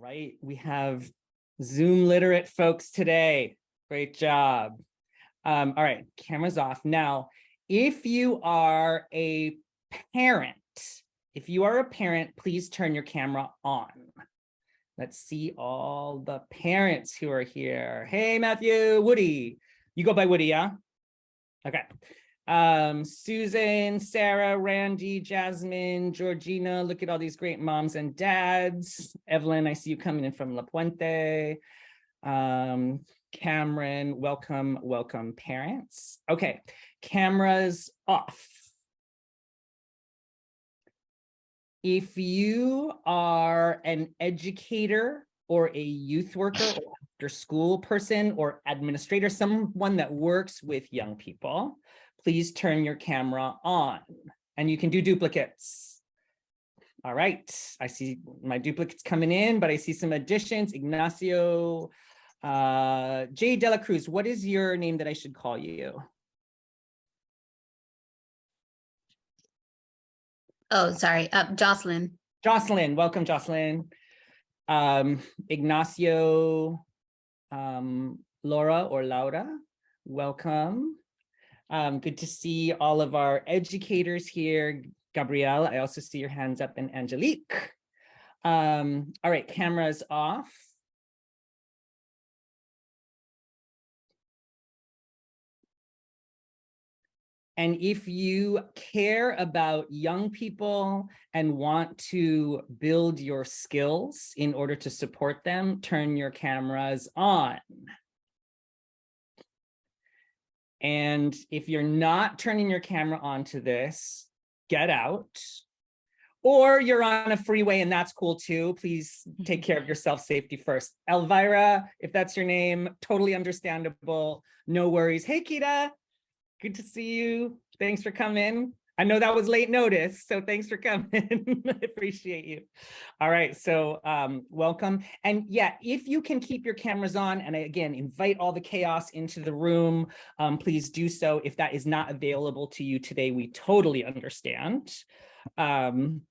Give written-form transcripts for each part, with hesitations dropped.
right, we have Zoom literate folks today. Great job. All right, cameras off. Now, if you are a parent, please turn your camera on. Let's see all the parents who are here. Hey, Matthew, Woody. You go by Woody, yeah? Okay. Susan, Sarah, Randy, Jasmine, Georgina, look at all these great moms and dads. Evelyn, I see you coming in from La Puente. Cameron, welcome parents. Okay, cameras off. If you are an educator or a youth worker or after school person or administrator, someone that works with young people, please turn your camera on, and you can do duplicates. All right, I see my duplicates coming in, but I see some additions. Ignacio, Jay De La Cruz, what is your name that I should call you? Oh, sorry, Jocelyn. Jocelyn, welcome, Jocelyn. Ignacio, Laura or Laura, welcome. Good to see all of our educators here. Gabrielle, I also see your hands up, and Angelique. All right, cameras off. And if you care about young people and want to build your skills in order to support them, turn your cameras on. And if you're not turning your camera on to this, get out. Or you're on a freeway and that's cool too. Please take care of yourself, safety first. Elvira, if that's your name, totally understandable. No worries. Hey, Kita. Good to see you. Thanks for coming. I know that was late notice, so thanks for coming. I appreciate you. All right, so welcome. And yeah, if you can keep your cameras on, and I, again, invite all the chaos into the room, please do so. If that is not available to you today, we totally understand. And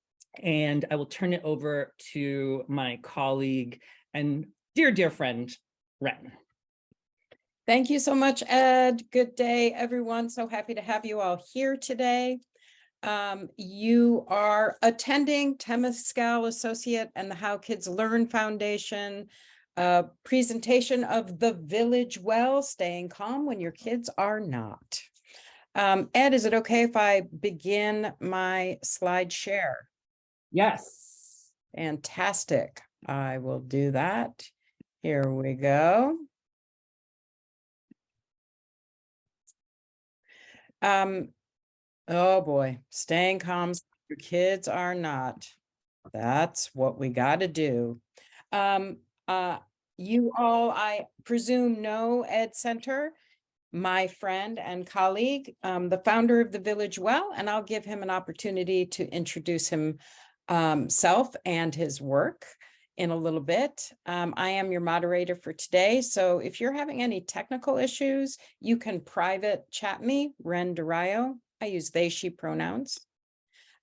I will turn it over to my colleague and dear friend, Ren. Thank you so much, Ed. Good day, everyone. So happy to have you all here today. You are attending Temescal Associate and the How Kids Learn Foundation presentation of The Village Well, Staying Calm When Your Kids Are Not. Ed, is it okay if I begin my slide share? Yes. Fantastic. I will do that. Here we go. Oh boy, staying calm, your kids are not. That's what we got to do. You all, I presume, know Ed Center, my friend and colleague, the founder of the Village Well, and I'll give him an opportunity to introduce himself and his work in a little bit. I am your moderator for today. So if you're having any technical issues, you can private chat me, Ren Durayo. I use they, she pronouns.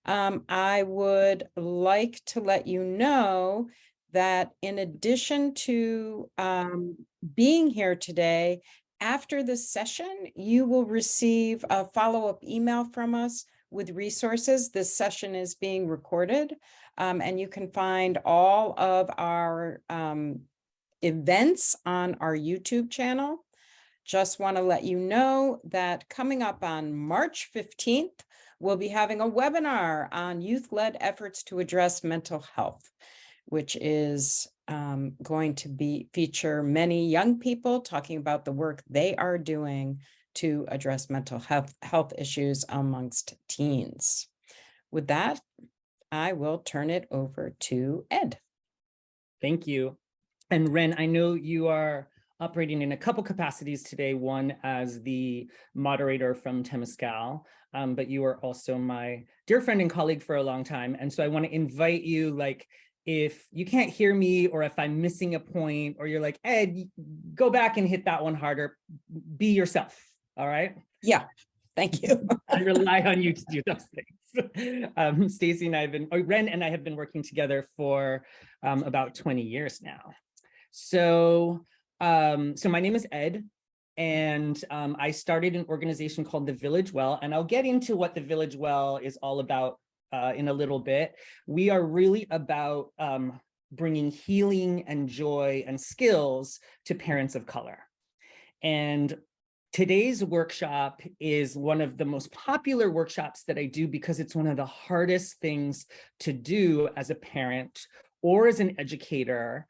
I would like to let you know that in addition to being here today, after this session, you will receive a follow-up email from us with resources. This session is being recorded. And you can find all of our events on our YouTube channel. Just want to let you know that coming up on March 15th, we'll be having a webinar on youth-led efforts to address mental health, which is going to feature many young people talking about the work they are doing to address mental health issues amongst teens. With that, I will turn it over to Ed. Thank you. And Ren, I know you are operating in a couple capacities today, one as the moderator from Temescal, but you are also my dear friend and colleague for a long time. And so I want to invite you, like, if you can't hear me or if I'm missing a point or you're like, Ed, go back and hit that one harder, be yourself, all right? Yeah, Thank you. I rely on you to do those things. Stacy and I have been, Ren and I have been working together for about 20 years now. So, so my name is Ed, and I started an organization called the Village Well, and I'll get into what the Village Well is all about in a little bit. We are really about bringing healing and joy and skills to parents of color. And today's workshop is one of the most popular workshops that I do because it's one of the hardest things to do as a parent or as an educator,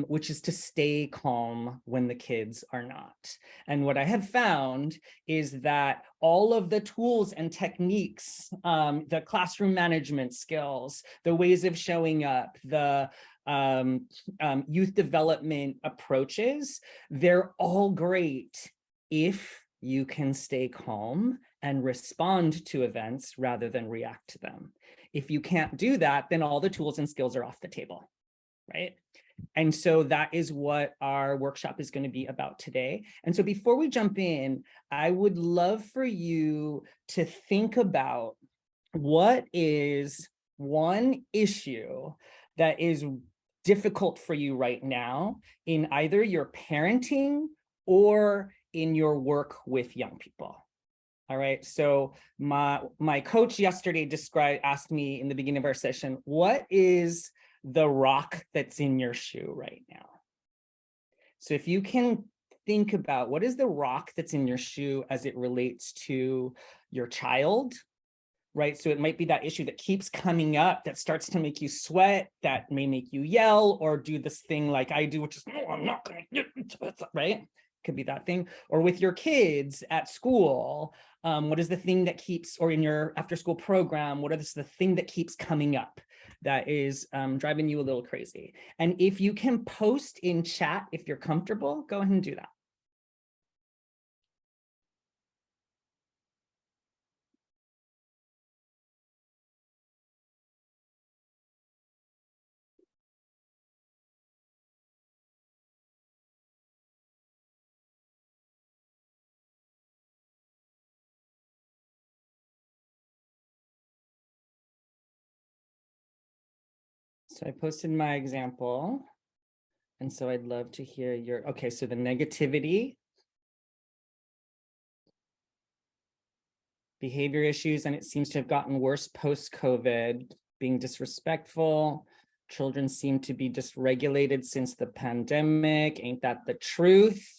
which is to stay calm when the kids are not. And what I have found is that all of the tools and techniques, the classroom management skills, the ways of showing up, the youth development approaches, they're all great if you can stay calm and respond to events rather than react to them. If you can't do that, then all the tools and skills are off the table, right? And so that is what our workshop is going to be about today. And so before we jump in, I would love for you to think about what is one issue that is difficult for you right now in either your parenting or in your work with young people. All right. So my coach yesterday asked me in the beginning of our session, what is the rock that's in your shoe right now? So if you can think about what is the rock that's in your shoe as it relates to your child, right? So it might be that issue that keeps coming up that starts to make you sweat, that may make you yell or do this thing like I do, which is, no, I'm not going to get into it, right? Could be that thing. Or with your kids at school, what is the thing that keeps, or in your after school program, what is the thing that keeps coming up that is driving you a little crazy? And if you can post in chat, if you're comfortable, go ahead and do that. So I posted my example. And so I'd love to hear your, okay, so the negativity, behavior issues, and it seems to have gotten worse post-COVID, being disrespectful, children seem to be dysregulated since the pandemic. Ain't that the truth?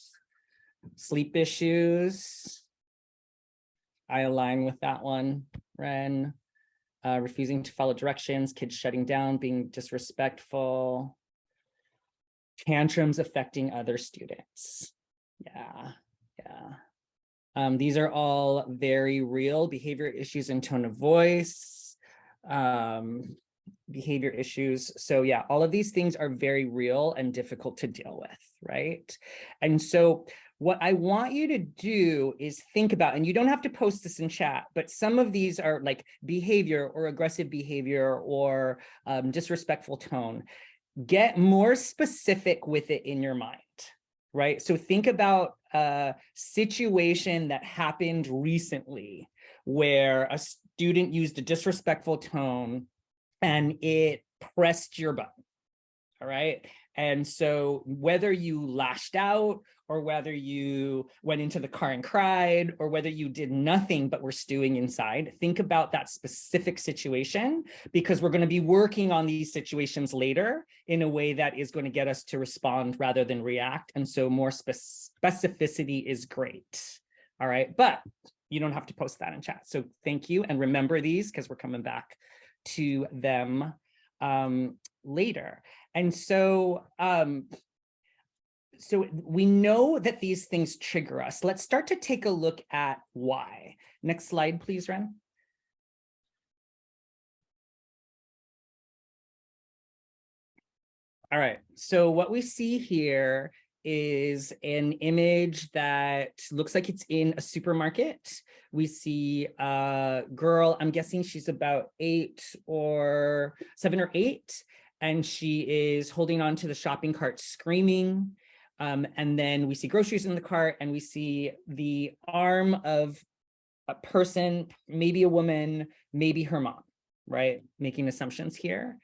Sleep issues. I align with that one, Ren. Refusing to follow directions, kids shutting down, being disrespectful. Tantrums affecting other students. Yeah. These are all very real behavior issues and tone of voice, behavior issues. So yeah, all of these things are very real and difficult to deal with, right? And so what I want you to do is think about, and you don't have to post this in chat, but some of these are like behavior or aggressive behavior or disrespectful tone. Get more specific with it in your mind, right? So think about a situation that happened recently where a student used a disrespectful tone and it pressed your button, all right? And so whether you lashed out or whether you went into the car and cried or whether you did nothing but were stewing inside, think about that specific situation, because we're going to be working on these situations later in a way that is going to get us to respond rather than react. And so more specificity is great. All right. But you don't have to post that in chat. So thank you. And remember these because we're coming back to them later. And so, so we know that these things trigger us. Let's start to take a look at why. Next slide, please, Ren. All right, so what we see here is an image that looks like it's in a supermarket. We see a girl, I'm guessing she's about 7 or 8, and she is holding on to the shopping cart screaming. And then we see groceries in the cart, and we see the arm of a person, maybe a woman, maybe her mom, right? Making assumptions here.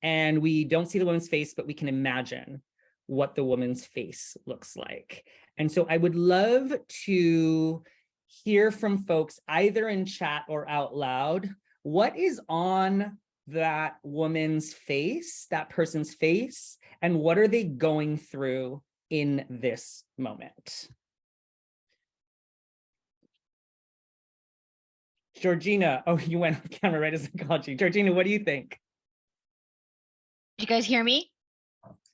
And we don't see the woman's face, but we can imagine what the woman's face looks like. And so I would love to hear from folks either in chat or out loud. What is on that woman's face, that person's face, and what are they going through in this moment? Georgina, oh, you went off camera right as I called you. Georgina, what do you think? Did you guys hear me?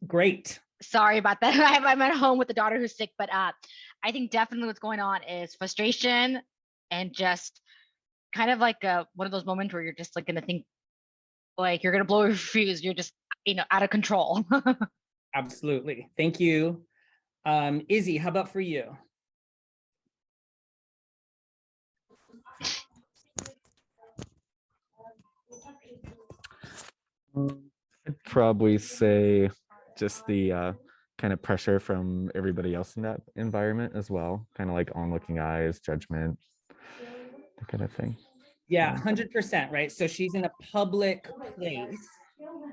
Great. Sorry about that. I'm at home with a daughter who's sick, but I think definitely what's going on is frustration and just kind of like one of those moments where you're just like gonna think like you're gonna blow your fuse. You're just, out of control. Absolutely. Thank you. Izzy, how about for you? I'd probably say just the kind of pressure from everybody else in that environment as well, kind of like onlooking eyes, judgment, that kind of thing. Yeah, 100%, right? So she's in a public place,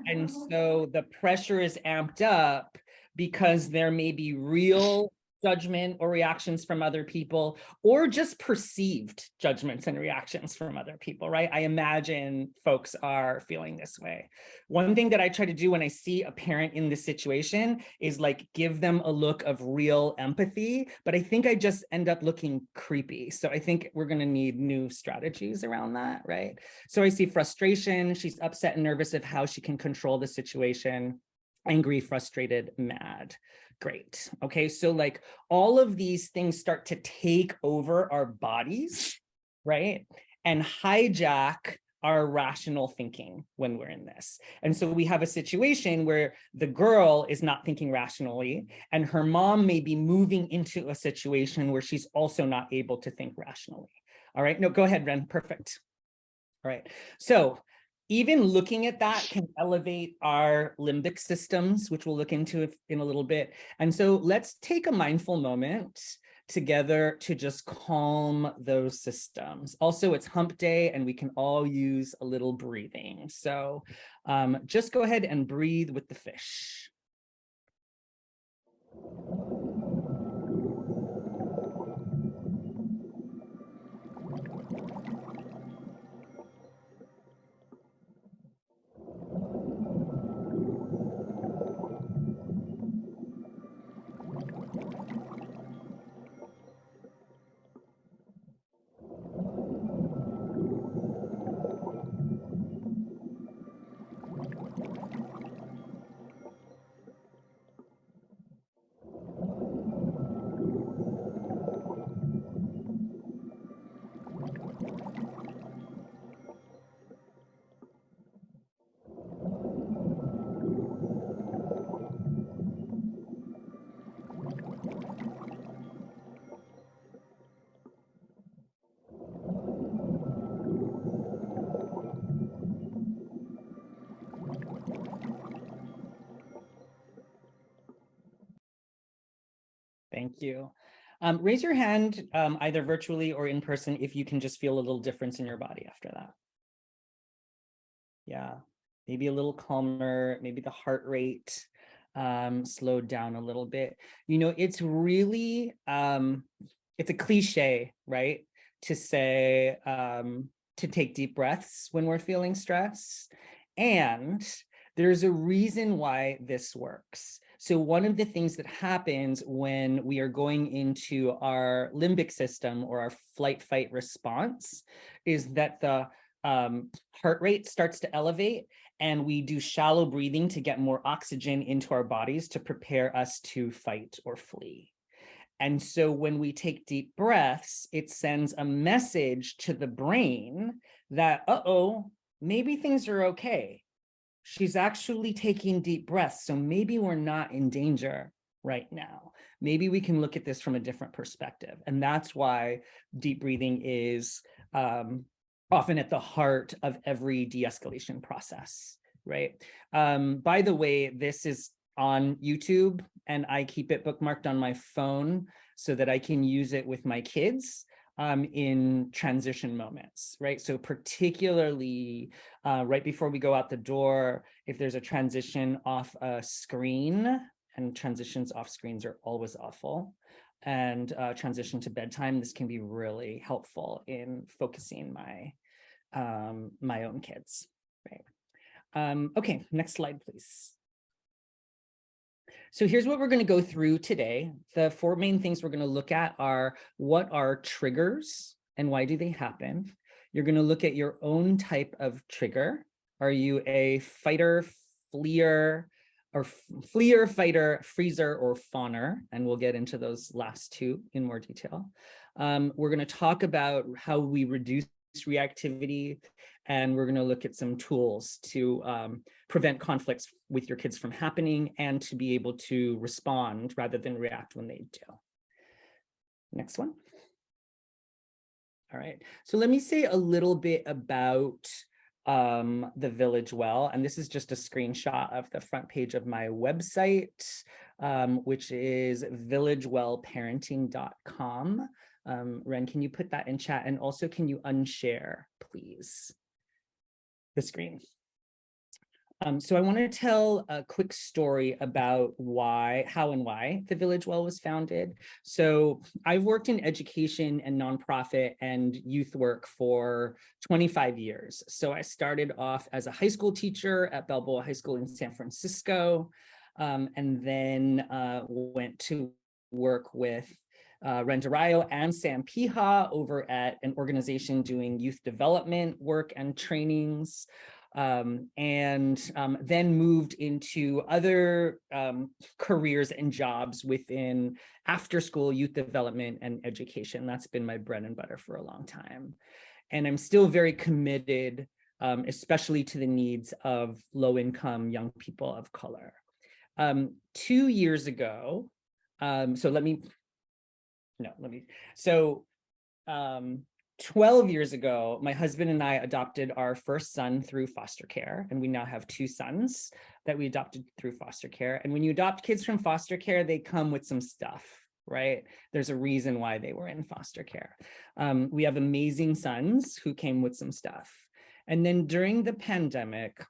and so the pressure is amped up because there may be real judgment or reactions from other people, or just perceived judgments and reactions from other people, right? I imagine folks are feeling this way. One thing that I try to do when I see a parent in this situation is like give them a look of real empathy, but I think I just end up looking creepy. So I think we're going to need new strategies around that, right? So I see frustration. She's upset and nervous of how she can control the situation. Angry, frustrated, mad. Great. Okay, so like all of these things start to take over our bodies, right? And hijack our rational thinking when we're in this. And so we have a situation where the girl is not thinking rationally, and her mom may be moving into a situation where she's also not able to think rationally. All right, no, go ahead, Ren, perfect. All right, so even looking at that can elevate our limbic systems, which we'll look into in a little bit. And so let's take a mindful moment together to just calm those systems. Also, it's hump day and we can all use a little breathing. So just go ahead and breathe with the fish. Thank you. Raise your hand either virtually or in person if you can just feel a little difference in your body after that. Yeah, maybe a little calmer, maybe the heart rate slowed down a little bit. It's really, it's a cliche, right? To say, to take deep breaths when we're feeling stress. And there's a reason why this works. So one of the things that happens when we are going into our limbic system or our flight fight response is that the heart rate starts to elevate and we do shallow breathing to get more oxygen into our bodies to prepare us to fight or flee. And so when we take deep breaths, it sends a message to the brain that, maybe things are okay. She's actually taking deep breaths. So maybe we're not in danger right now. Maybe we can look at this from a different perspective. And that's why deep breathing is often at the heart of every de-escalation process, right? By the way, this is on YouTube and I keep it bookmarked on my phone so that I can use it with my kids. in transition moments, right? So particularly right before we go out the door, if there's a transition off a screen, and transitions off screens are always awful, and transition to bedtime, this can be really helpful in focusing my my own kids, right? Okay, next slide, please. So here's what we're going to go through today. The 4 main things we're going to look at are, what are triggers and why do they happen? You're going to look at your own type of trigger. Are you a fighter, fleer, or fleer, fighter, freezer, or fawner? And we'll get into those last 2 in more detail. We're going to talk about how we reduce reactivity, and we're going to look at some tools to prevent conflicts with your kids from happening and to be able to respond rather than react when they do. Next one. All right, so let me say a little bit about the Village Well, and this is just a screenshot of the front page of my website, which is villagewellparenting.com. Ren, can you put that in chat? And also, can you unshare, please, the screen? So I want to tell a quick story about how and why the Village Well was founded. So I've worked in education and nonprofit and youth work for 25 years. So I started off as a high school teacher at Balboa High School in San Francisco, and then went to work with Ren Darayo and Sam Piha over at an organization doing youth development work and trainings. Then moved into other careers and jobs within after-school youth development and education. That's been my bread and butter for a long time. And I'm still very committed, especially to the needs of low-income young people of color. 2 years ago, 12 years ago, my husband and I adopted our first son through foster care, and we now have 2 sons that we adopted through foster care. And when you adopt kids from foster care, they come with some stuff, right? There's a reason why they were in foster care. We have amazing sons who came with some stuff. And then during the pandemic,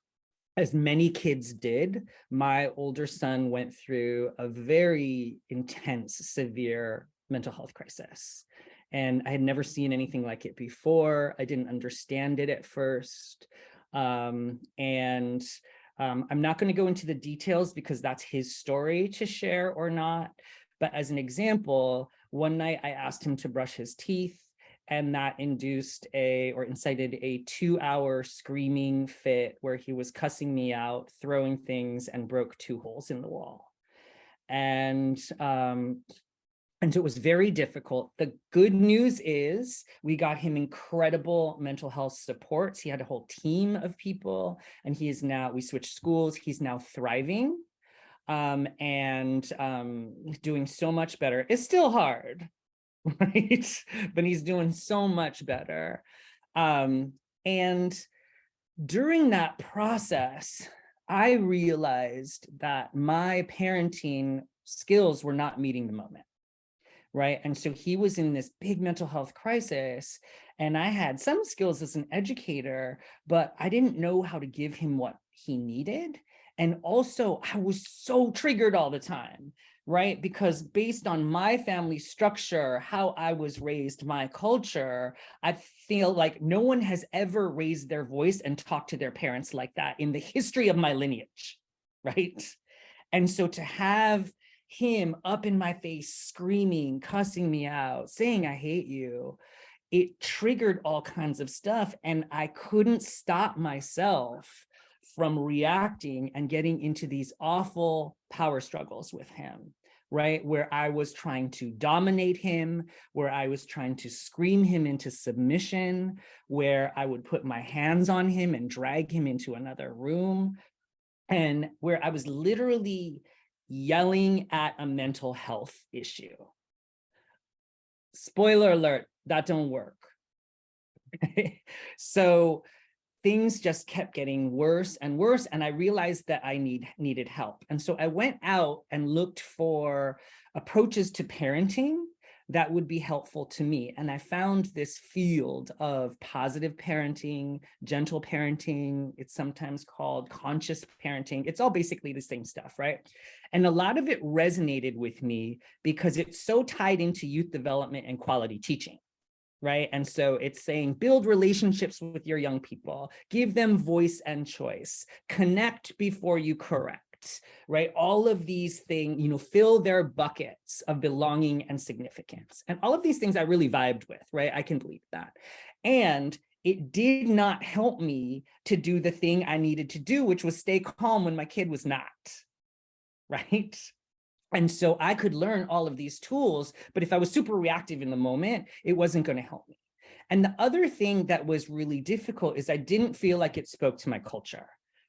as many kids did, my older son went through a very intense, severe mental health crisis. And I had never seen anything like it before. I didn't understand it at first. I'm not going to go into the details because that's his story to share or not. But as an example, one night I asked him to brush his teeth, and that incited a 2-hour screaming fit where he was cussing me out, throwing things, and broke 2 holes in the wall. And so it was very difficult. The good news is we got him incredible mental health supports. He had a whole team of people, and we switched schools. He's now thriving and doing so much better. It's still hard, right? But he's doing so much better. And during that process, I realized that my parenting skills were not meeting the moment. Right. And so he was in this big mental health crisis, and I had some skills as an educator, but I didn't know how to give him what he needed. And also I was so triggered all the time, right? Because based on my family structure, how I was raised, my culture, I feel like no one has ever raised their voice and talked to their parents like that in the history of my lineage, right? And so to have him up in my face, screaming, cussing me out, saying, I hate you, it triggered all kinds of stuff. And I couldn't stop myself from reacting and getting into these awful power struggles with him, right? Where I was trying to dominate him, where I was trying to scream him into submission, where I would put my hands on him and drag him into another room, and where I was literally yelling at a mental health issue. Spoiler alert, that don't work. So things just kept getting worse and worse, and I realized that I needed help. And so I went out and looked for approaches to parenting that would be helpful to me. And I found this field of positive parenting, gentle parenting. It's sometimes called conscious parenting. It's all basically the same stuff, right? And a lot of it resonated with me because it's so tied into youth development and quality teaching, right? And so it's saying build relationships with your young people, give them voice and choice, connect before you correct, right? All of these things, fill their buckets of belonging and significance. And all of these things I really vibed with, right? I can believe that. And it did not help me to do the thing I needed to do, which was stay calm when my kid was not, right? And so I could learn all of these tools, but if I was super reactive in the moment, it wasn't going to help me. And the other thing that was really difficult is I didn't feel like it spoke to my culture,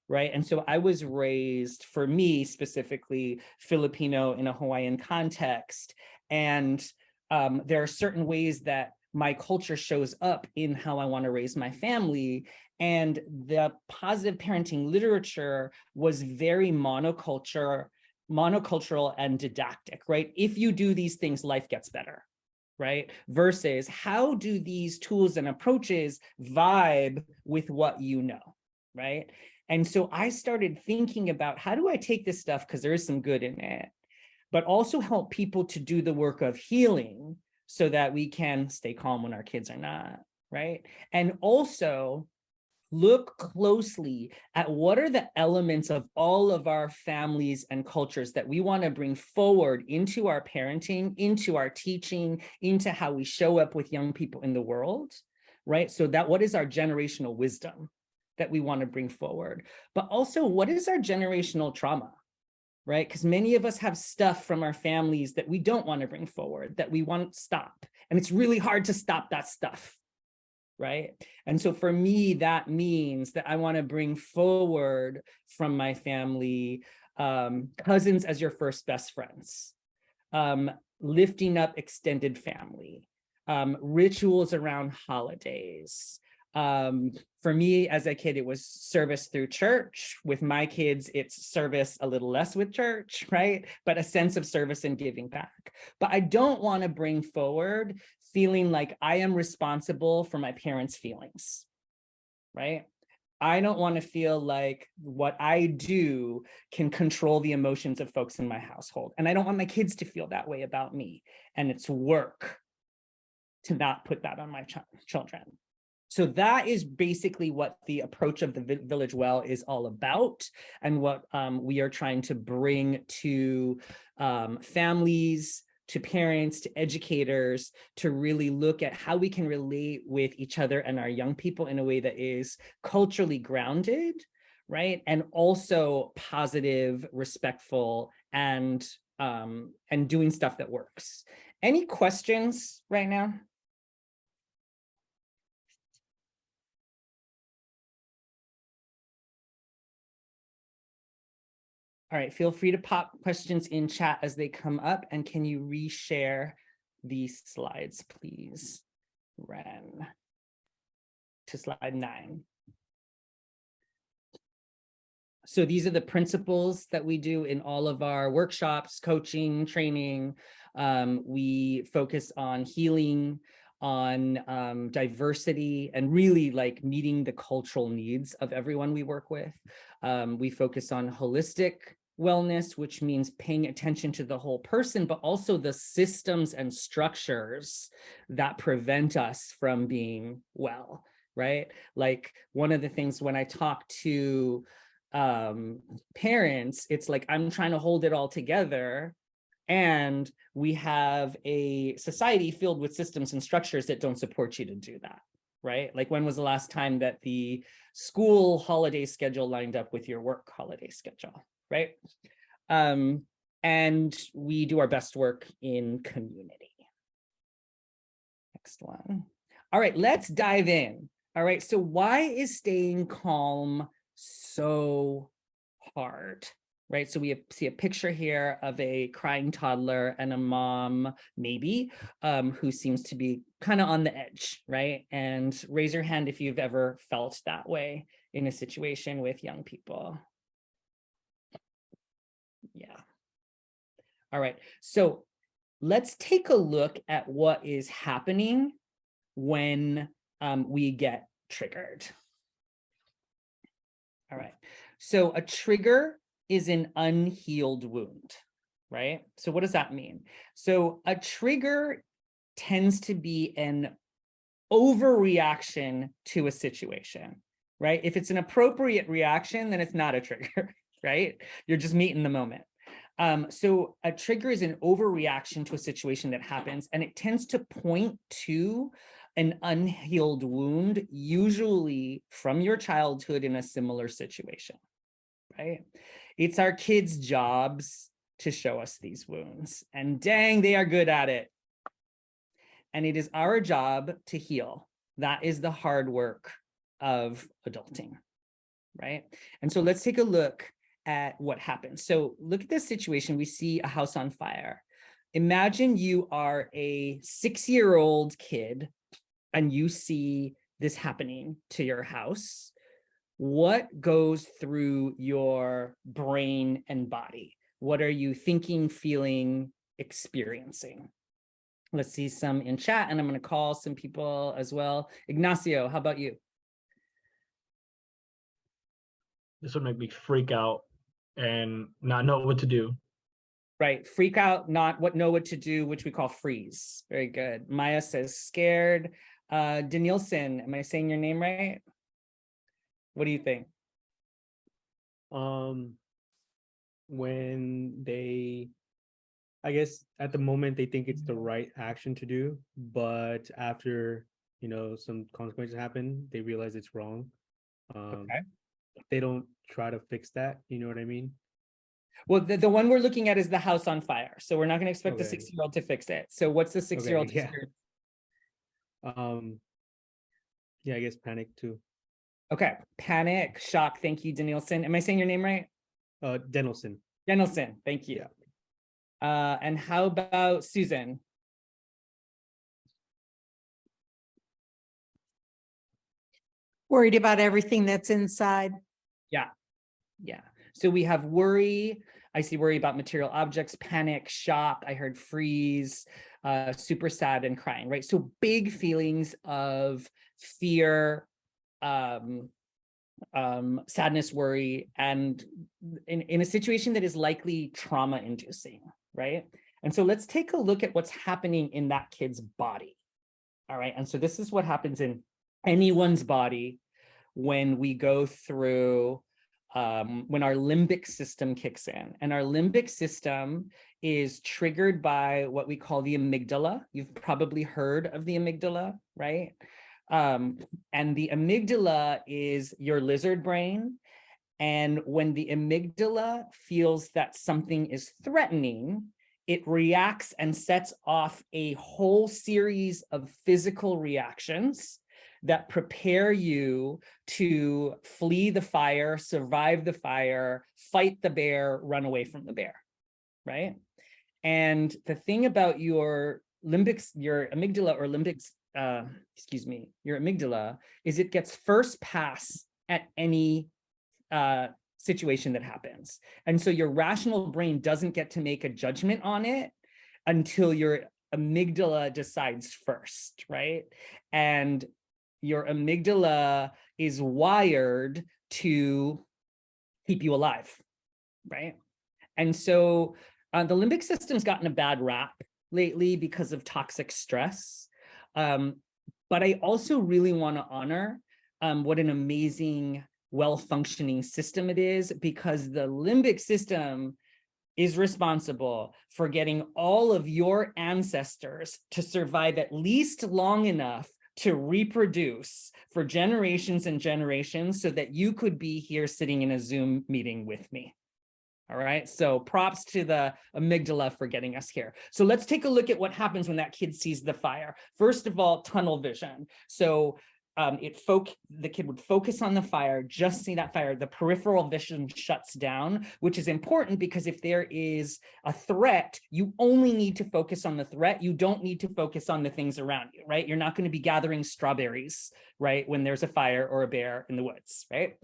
right? And so I was raised, for me specifically, Filipino in a Hawaiian context. And there are certain ways that my culture shows up in how I want to raise my family. And the positive parenting literature was very monocultural and didactic, right? If you do these things, life gets better, right? Versus how do these tools and approaches vibe with what you know, right? And so I started thinking about how do I take this stuff, because there is some good in it, but also help people to do the work of healing so that we can stay calm when our kids are not, right? And also look closely at what are the elements of all of our families and cultures that we want to bring forward into our parenting, into our teaching, into how we show up with young people in the world, right? So that what is our generational wisdom that we want to bring forward, but also what is our generational trauma, right? Because many of us have stuff from our families that we don't want to bring forward, that we want to stop. And it's really hard to stop that stuff, right? And so for me, that means that I want to bring forward from my family, cousins as your first best friends, lifting up extended family, rituals around holidays. For me as a kid, it was service through church. With my kids, it's service a little less with church, right? But a sense of service and giving back. But I don't want to bring forward feeling like I am responsible for my parents' feelings, right? I don't want to feel like what I do can control the emotions of folks in my household. And I don't want my kids to feel that way about me. And it's work to not put that on my children. So that is basically what the approach of the Village Well is all about, and what we are trying to bring to families, to parents, to educators, to really look at how we can relate with each other and our young people in a way that is culturally grounded, right? And also positive, respectful, and doing stuff that works. Any questions right now? All right, feel free to pop questions in chat as they come up. And can you reshare these slides, please, Ren, to slide 9. So these are the principles that we do in all of our workshops, coaching, training. We focus on healing, on diversity, and really like meeting the cultural needs of everyone we work with. We focus on holistic wellness, which means paying attention to the whole person, but also the systems and structures that prevent us from being well, right? Like one of the things when I talk to parents, it's like I'm trying to hold it all together, and we have a society filled with systems and structures that don't support you to do that, right? Like when was the last time that the school holiday schedule lined up with your work holiday schedule, right? And we do our best work in community. Next one. All right, let's dive in. All right, so why is staying calm so hard, right? So we see a picture here of a crying toddler and a mom, maybe, who seems to be kind of on the edge, right? And raise your hand if you've ever felt that way in a situation with young people. Yeah. All right. So let's take a look at what is happening when we get triggered. All right, so a trigger is an unhealed wound, right? So what does that mean? So a trigger tends to be an overreaction to a situation, right? If it's an appropriate reaction, then it's not a trigger, right? You're just meeting the moment. So a trigger is an overreaction to a situation that happens, and it tends to point to an unhealed wound, usually from your childhood in a similar situation, right? It's our kids' jobs to show us these wounds, and dang, they are good at it. And it is our job to heal. That is the hard work of adulting, right? And so let's take a look at what happens. So look at this situation. We see a house on fire. Imagine you are a 6-year-old kid and you see this happening to your house. What goes through your brain and body? What are you thinking, feeling, experiencing? Let's see some in chat, and I'm going to call some people as well. Ignacio, how about you? This would make me freak out and not know what to do. Right, freak out, not know what to do, which we call freeze. Very good. Maya says scared. Danielson, am I saying your name right? What do you think? When they, I guess at the moment they think it's the right action to do, but after, you know, some consequences happen, they realize it's wrong. Okay. They don't try to fix that, you know what I mean? Well, the one we're looking at is the house on fire. So we're not going to expect the Okay. 6-year-old to fix it. So what's the 6-year-old Okay, yeah. experience? Yeah, I guess panic too. Okay, panic, shock. Thank you, Danielson. Am I saying your name right? Danielson. Danielson, thank you. Yeah. And how about Susan? Worried about everything that's inside. Yeah. So we have worry. I see worry about material objects, panic, shock. I heard freeze, super sad and crying, right? So big feelings of fear, sadness, worry, and in a situation that is likely trauma inducing, right? And so let's take a look at what's happening in that kid's body. All right. And so this is what happens in anyone's body when we go through, when our limbic system kicks in. And our limbic system is triggered by what we call the amygdala. You've probably heard of the amygdala, right? And the amygdala is your lizard brain. And when the amygdala feels that something is threatening, it reacts and sets off a whole series of physical reactions that prepare you to flee the fire, survive the fire, fight the bear, run away from the bear, right? And the thing about your limbic, your amygdala or limbic, your amygdala, is it gets first pass at any situation that happens. And so your rational brain doesn't get to make a judgment on it until your amygdala decides first, right? And your amygdala is wired to keep you alive, right? And so the limbic system's gotten a bad rap lately because of toxic stress. But I also really want to honor what an amazing, well-functioning system it is, because the limbic system is responsible for getting all of your ancestors to survive at least long enough to reproduce for generations and generations so that you could be here sitting in a Zoom meeting with me. All right, so props to the amygdala for getting us here. So let's take a look at what happens when that kid sees the fire. First of all, tunnel vision. So the kid would focus on the fire, just see that fire. The peripheral vision shuts down, which is important because if there is a threat, you only need to focus on the threat. You don't need to focus on the things around you, right? You're not going to be gathering strawberries, right, when there's a fire or a bear in the woods, right?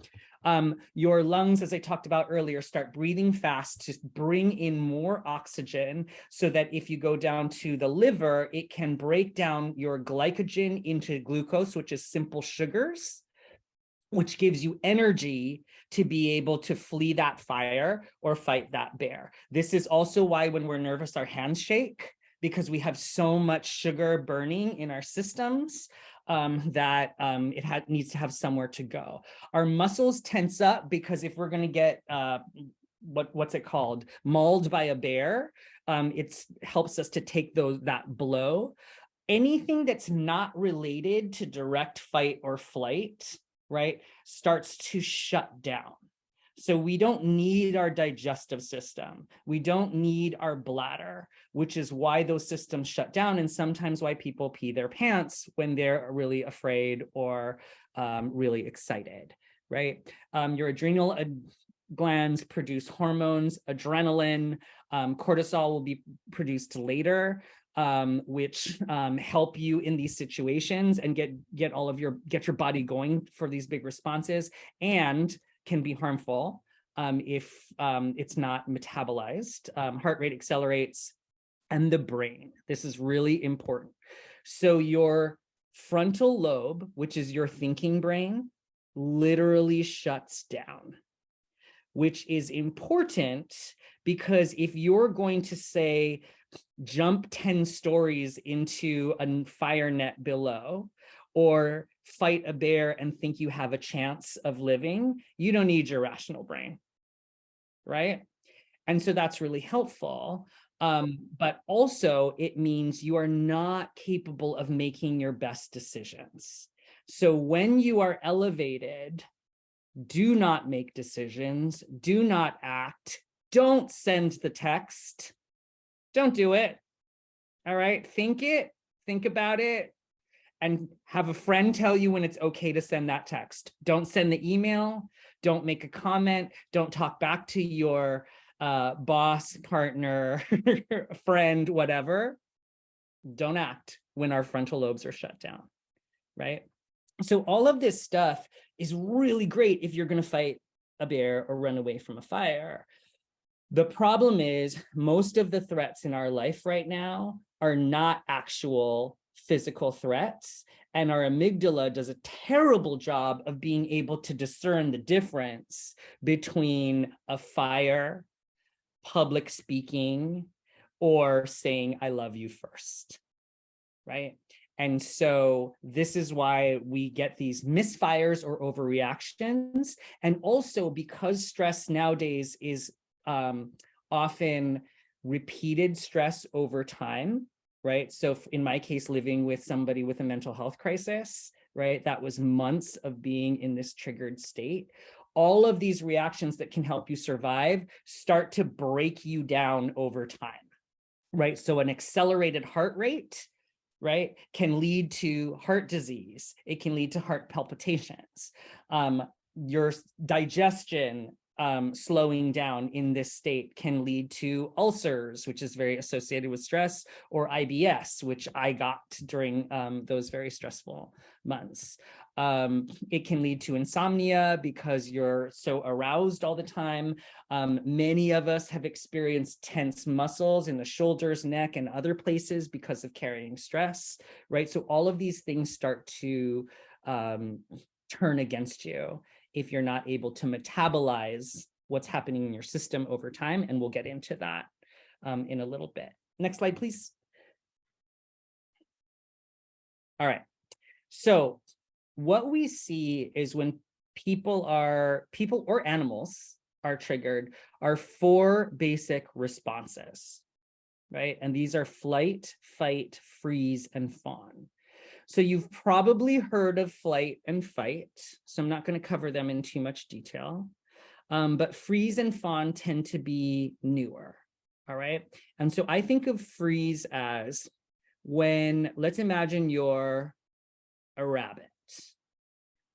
Your lungs, as I talked about earlier, start breathing fast to bring in more oxygen so that if you go down to the liver, it can break down your glycogen into glucose, which is simple sugars, which gives you energy to be able to flee that fire or fight that bear. This is also why when we're nervous, our hands shake, because we have so much sugar burning in our systems that it needs to have somewhere to go. Our muscles tense up because if we're going to get what's it called, mauled by a bear, it helps us to take that blow. Anything that's not related to direct fight or flight, right, starts to shut down. So we don't need our digestive system. We don't need our bladder, which is why those systems shut down, and sometimes why people pee their pants when they're really afraid or really excited, right? Your adrenal glands produce hormones, adrenaline, cortisol will be produced later, which help you in these situations and get your body going for these big responses, and can be harmful if it's not metabolized. Heart rate accelerates, and the brain. This is really important. So your frontal lobe, which is your thinking brain, literally shuts down, which is important because if you're going to say, jump 10 stories into a fire net below, or fight a bear and think you have a chance of living, you don't need your rational brain, right? And so that's really helpful. But also it means you are not capable of making your best decisions. So when you are elevated, do not make decisions, do not act, don't send the text, don't do it. All right, think about it, and have a friend tell you when it's okay to send that text. Don't send the email, don't make a comment, don't talk back to your boss, partner, friend, whatever. Don't act when our frontal lobes are shut down, right? So all of this stuff is really great if you're going to fight a bear or run away from a fire. The problem is most of the threats in our life right now are not actual physical threats, and our amygdala does a terrible job of being able to discern the difference between a fire, public speaking, or saying I love you first, right? And so this is why we get these misfires or overreactions. And also because stress nowadays is often repeated stress over time, right? So in my case, living with somebody with a mental health crisis, right? That was months of being in this triggered state. All of these reactions that can help you survive start to break you down over time, right? So an accelerated heart rate, right, can lead to heart disease. It can lead to heart palpitations. Your digestion slowing down in this state can lead to ulcers, which is very associated with stress, or IBS, which I got during those very stressful months. It can lead to insomnia because you're so aroused all the time. Many of us have experienced tense muscles in the shoulders, neck, and other places because of carrying stress, right? So all of these things start to turn against you if you're not able to metabolize what's happening in your system over time. And we'll get into that in a little bit. Next slide, please. All right. So what we see is when people or animals are triggered are 4 basic responses, right? And these are flight, fight, freeze, and fawn. So you've probably heard of flight and fight, so I'm not going to cover them in too much detail, but freeze and fawn tend to be newer, all right? And so I think of freeze as when, let's imagine you're a rabbit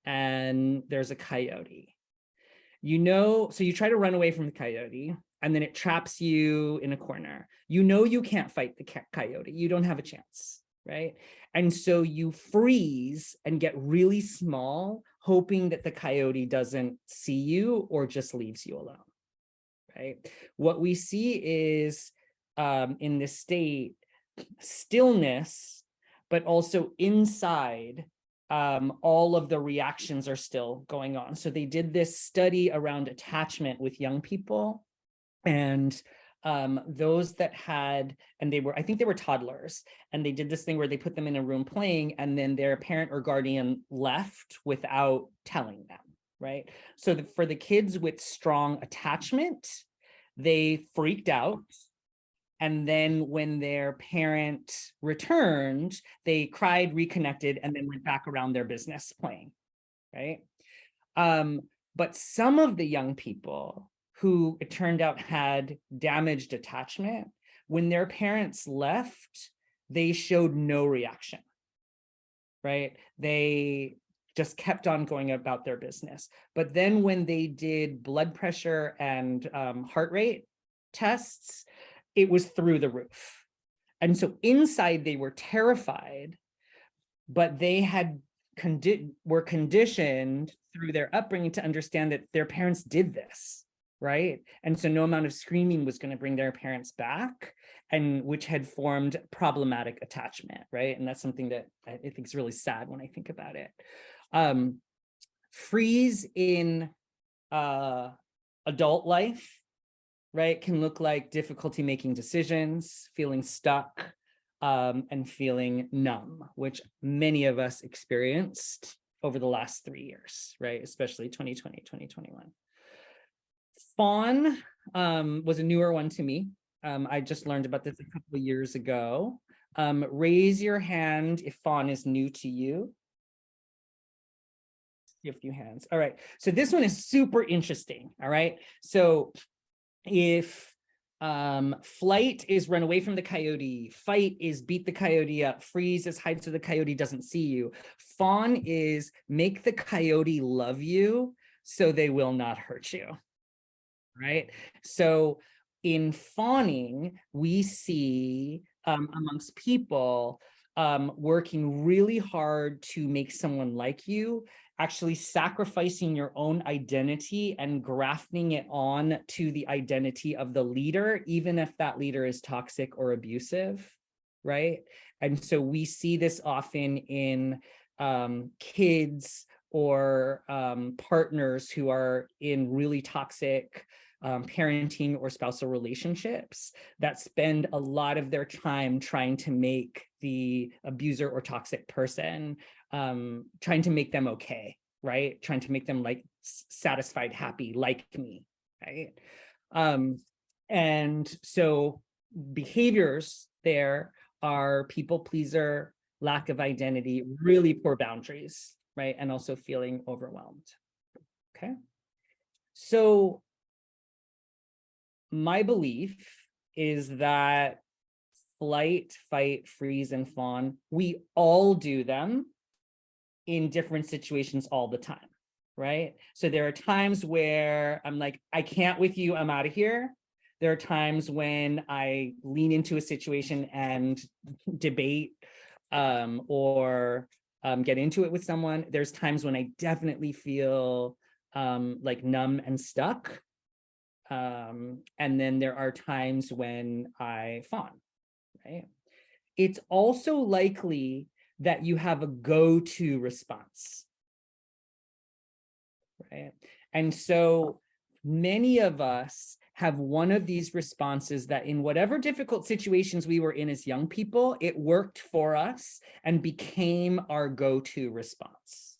and there's a coyote. So you try to run away from the coyote and then it traps you in a corner. You know you can't fight the coyote. You don't have a chance. right? And so you freeze and get really small, hoping that the coyote doesn't see you or just leaves you alone, right? What we see is in this state, stillness, but also inside, all of the reactions are still going on. So they did this study around attachment with young people, and those that had, and I think they were toddlers, and they did this thing where they put them in a room playing, and then their parent or guardian left without telling them, right? So for the kids with strong attachment, they freaked out. And then when their parent returned, they cried, reconnected, and then went back around their business playing, right? But some of the young people who it turned out had damaged attachment, when their parents left, they showed no reaction, right? They just kept on going about their business. But then when they did blood pressure and heart rate tests, it was through the roof. And so inside they were terrified, but they were conditioned through their upbringing to understand that their parents did this, right? And so no amount of screaming was going to bring their parents back, and which had formed problematic attachment, right? And that's something that I think is really sad when I think about it. Freeze in adult life, right, can look like difficulty making decisions, feeling stuck, and feeling numb, which many of us experienced over the last 3 years, right? Especially 2020, 2021. Fawn was a newer one to me. I just learned about this a couple of years ago. Raise your hand if fawn is new to you. A few hands. All right. So this one is super interesting. All right. So if flight is run away from the coyote, fight is beat the coyote up, freeze is hide so the coyote doesn't see you, fawn is make the coyote love you so they will not hurt you, right? So in fawning, we see amongst people working really hard to make someone like you, actually sacrificing your own identity and grafting it on to the identity of the leader, even if that leader is toxic or abusive, right? And so we see this often in kids or partners who are in really toxic parenting or spousal relationships that spend a lot of their time trying to make the abuser or toxic person, trying to make them okay, right? Trying to make them like satisfied, happy, like me, right? And so behaviors there are people pleaser, lack of identity, really poor boundaries, right? And also feeling overwhelmed, okay? So my belief is that flight, fight, freeze, and fawn, we all do them in different situations all the time, right? So there are times where I'm like, I can't with you, I'm out of here. There are times when I lean into a situation and debate or get into it with someone. There's times when I definitely feel like numb and stuck. And then there are times when I fawn, right? It's also likely that you have a go-to response, right? And so many of us have one of these responses that in whatever difficult situations we were in as young people, it worked for us and became our go-to response.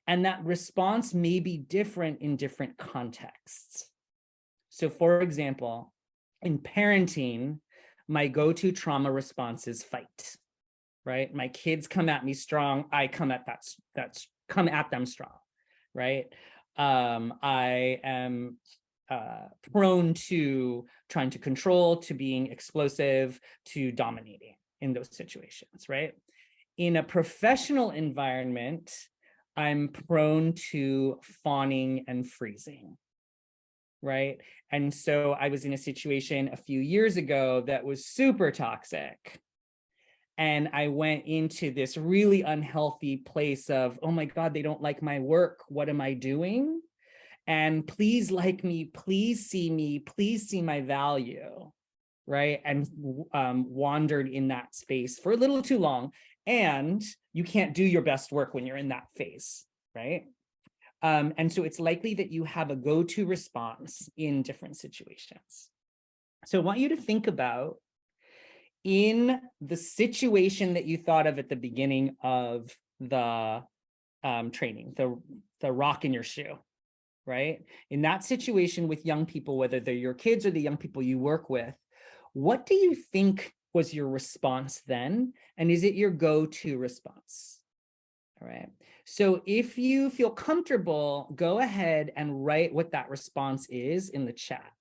And that response may be different in different contexts. So for example, in parenting, my go-to trauma response is fight, right? My kids come at me strong, I come at them strong, right? I am prone to trying to control, to being explosive, to dominating in those situations, right? In a professional environment, I'm prone to fawning and freezing, right? And so I was in a situation a few years ago that was super toxic. And I went into this really unhealthy place of, oh my God, they don't like my work. What am I doing? And please like me, please see my value, right? And wandered in that space for a little too long. And you can't do your best work when you're in that phase, right? And so it's likely that you have a go-to response in different situations. So I want you to think about, in the situation that you thought of at the beginning of the training, the rock in your shoe, right? In that situation with young people, whether they're your kids or the young people you work with, what do you think was your response then? And is it your go-to response? All right. So if you feel comfortable, go ahead and write what that response is in the chat.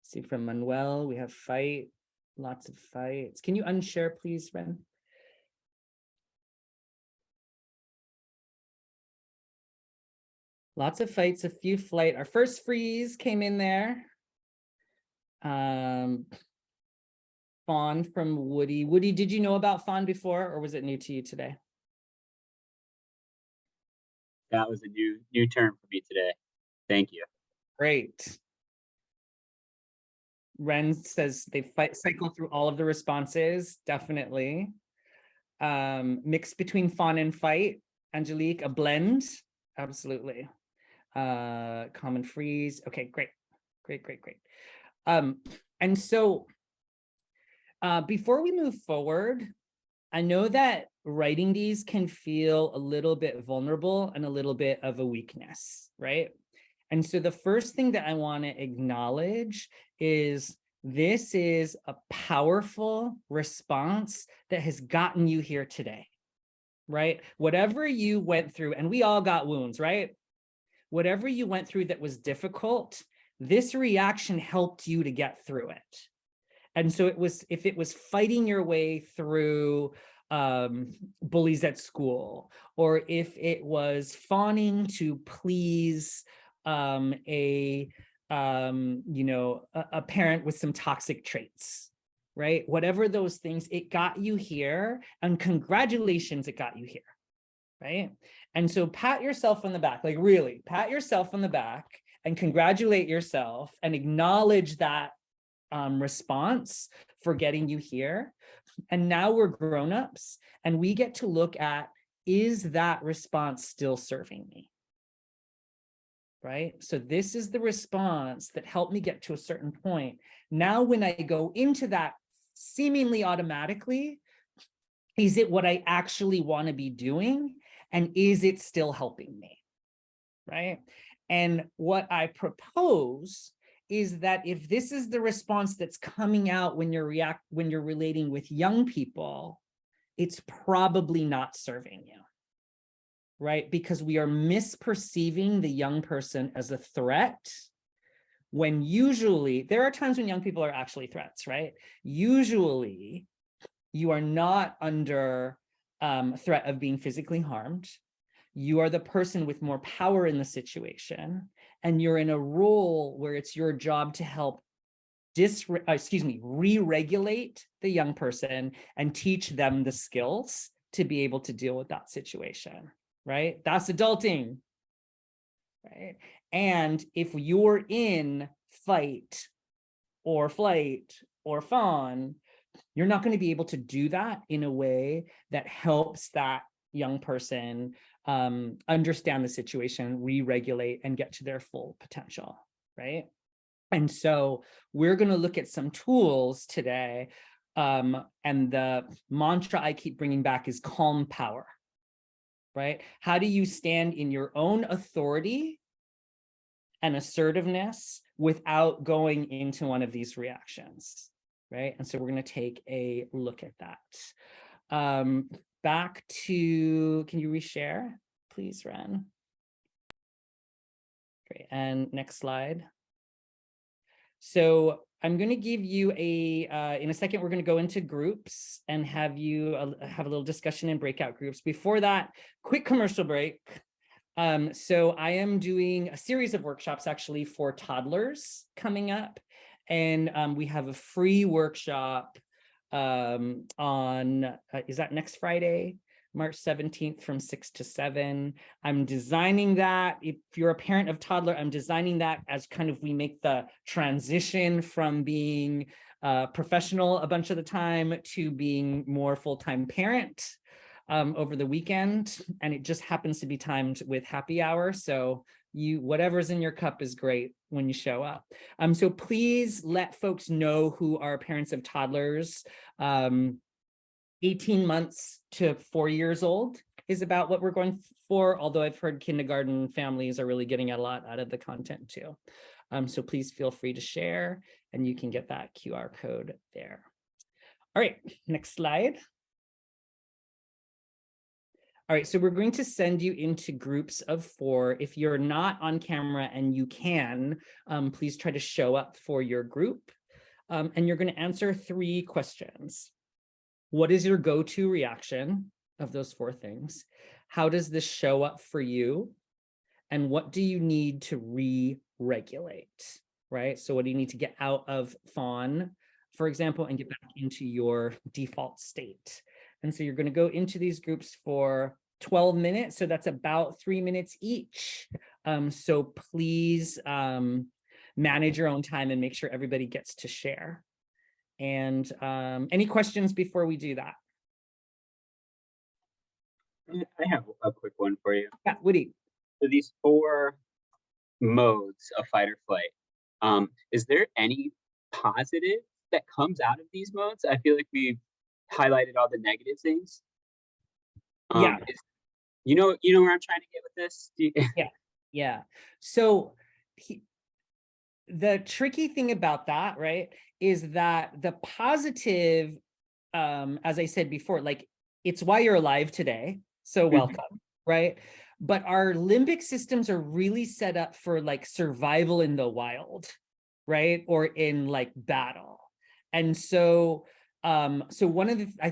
See, from Manuel, we have fight, lots of fights. Can you unshare, please, Ren? Lots of fights, a few flight. Our first freeze came in there. Fawn from Woody. Woody, did you know about Fawn before, or was it new to you today? That was a new term for me today. Thank you. Great. Ren says they cycle through all of the responses, definitely. Mix between fawn and fight. Angelique, a blend, absolutely. Common freeze. Okay, great. And so before we move forward, I know that writing these can feel a little bit vulnerable and a little bit of a weakness, right? And so the first thing that I want to acknowledge is this is a powerful response that has gotten you here today, right? Whatever you went through, and we all got wounds, right? Whatever you went through that was difficult, this reaction helped you to get through it. And so if it was fighting your way through bullies at school, or if it was fawning to please a parent with some toxic traits, right? Whatever those things, it got you here, and congratulations, it got you here, right? And so pat yourself on the back, like really pat yourself on the back and congratulate yourself and acknowledge that response for getting you here. And now we're grown-ups and we get to look at, is that response still serving me? Right? So this is the response that helped me get to a certain point. Now, when I go into that seemingly automatically, is it what I actually want to be doing? And is it still helping me? Right? And what I propose is that if this is the response that's coming out when you're relating with young people, it's probably not serving you, right? Because we are misperceiving the young person as a threat, when usually, there are times when young people are actually threats, right? Usually, you are not under threat of being physically harmed. You are the person with more power in the situation, and you're in a role where it's your job to help re-regulate the young person and teach them the skills to be able to deal with that situation, right? That's adulting, right? And if you're in fight or flight or fawn, you're not going to be able to do that in a way that helps that young person understand the situation, re-regulate, and get to their full potential, right? And so we're going to look at some tools today. And the mantra I keep bringing back is calm power, right? How do you stand in your own authority and assertiveness without going into one of these reactions, right? And so we're going to take a look at that. Back to, can you reshare, please, Ren? Great, and next slide. So I'm going to give you in a second, we're going to go into groups and have you have a little discussion in breakout groups. Before that, quick commercial break. So I am doing a series of workshops actually for toddlers coming up. And we have a free workshop on, is that next Friday? March 17th from 6 to 7. I'm designing that. If you're a parent of toddler, I'm designing that as kind of we make the transition from being professional a bunch of the time to being more full-time parent over the weekend. And it just happens to be timed with happy hour. So whatever's in your cup is great when you show up. So please let folks know who are parents of toddlers. 18 months to 4 years old is about what we're going for, although I've heard kindergarten families are really getting a lot out of the content too. So please feel free to share, and you can get that QR code there. All right, next slide. All right, so we're going to send you into groups of 4. If you're not on camera and you can, please try to show up for your group. And you're going to answer 3 questions. What is your go-to reaction of those 4 things? How does this show up for you? And what do you need to re-regulate, right? So what do you need to get out of fawn, for example, and get back into your default state? And so you're going to go into these groups for 12 minutes. So that's about 3 minutes each. So please manage your own time and make sure everybody gets to share. And any questions before we do that? I have a quick one for you. Yeah, Woody. So these 4 modes of fight or flight, is there any positive that comes out of these modes? I feel like we've highlighted all the negative things. Yeah. You know where I'm trying to get with this? Yeah. So the tricky thing about that, right, is that the positive, as I said before, like it's why you're alive today. So welcome, right? But our limbic systems are really set up for like survival in the wild, right? Or in like battle. And so, I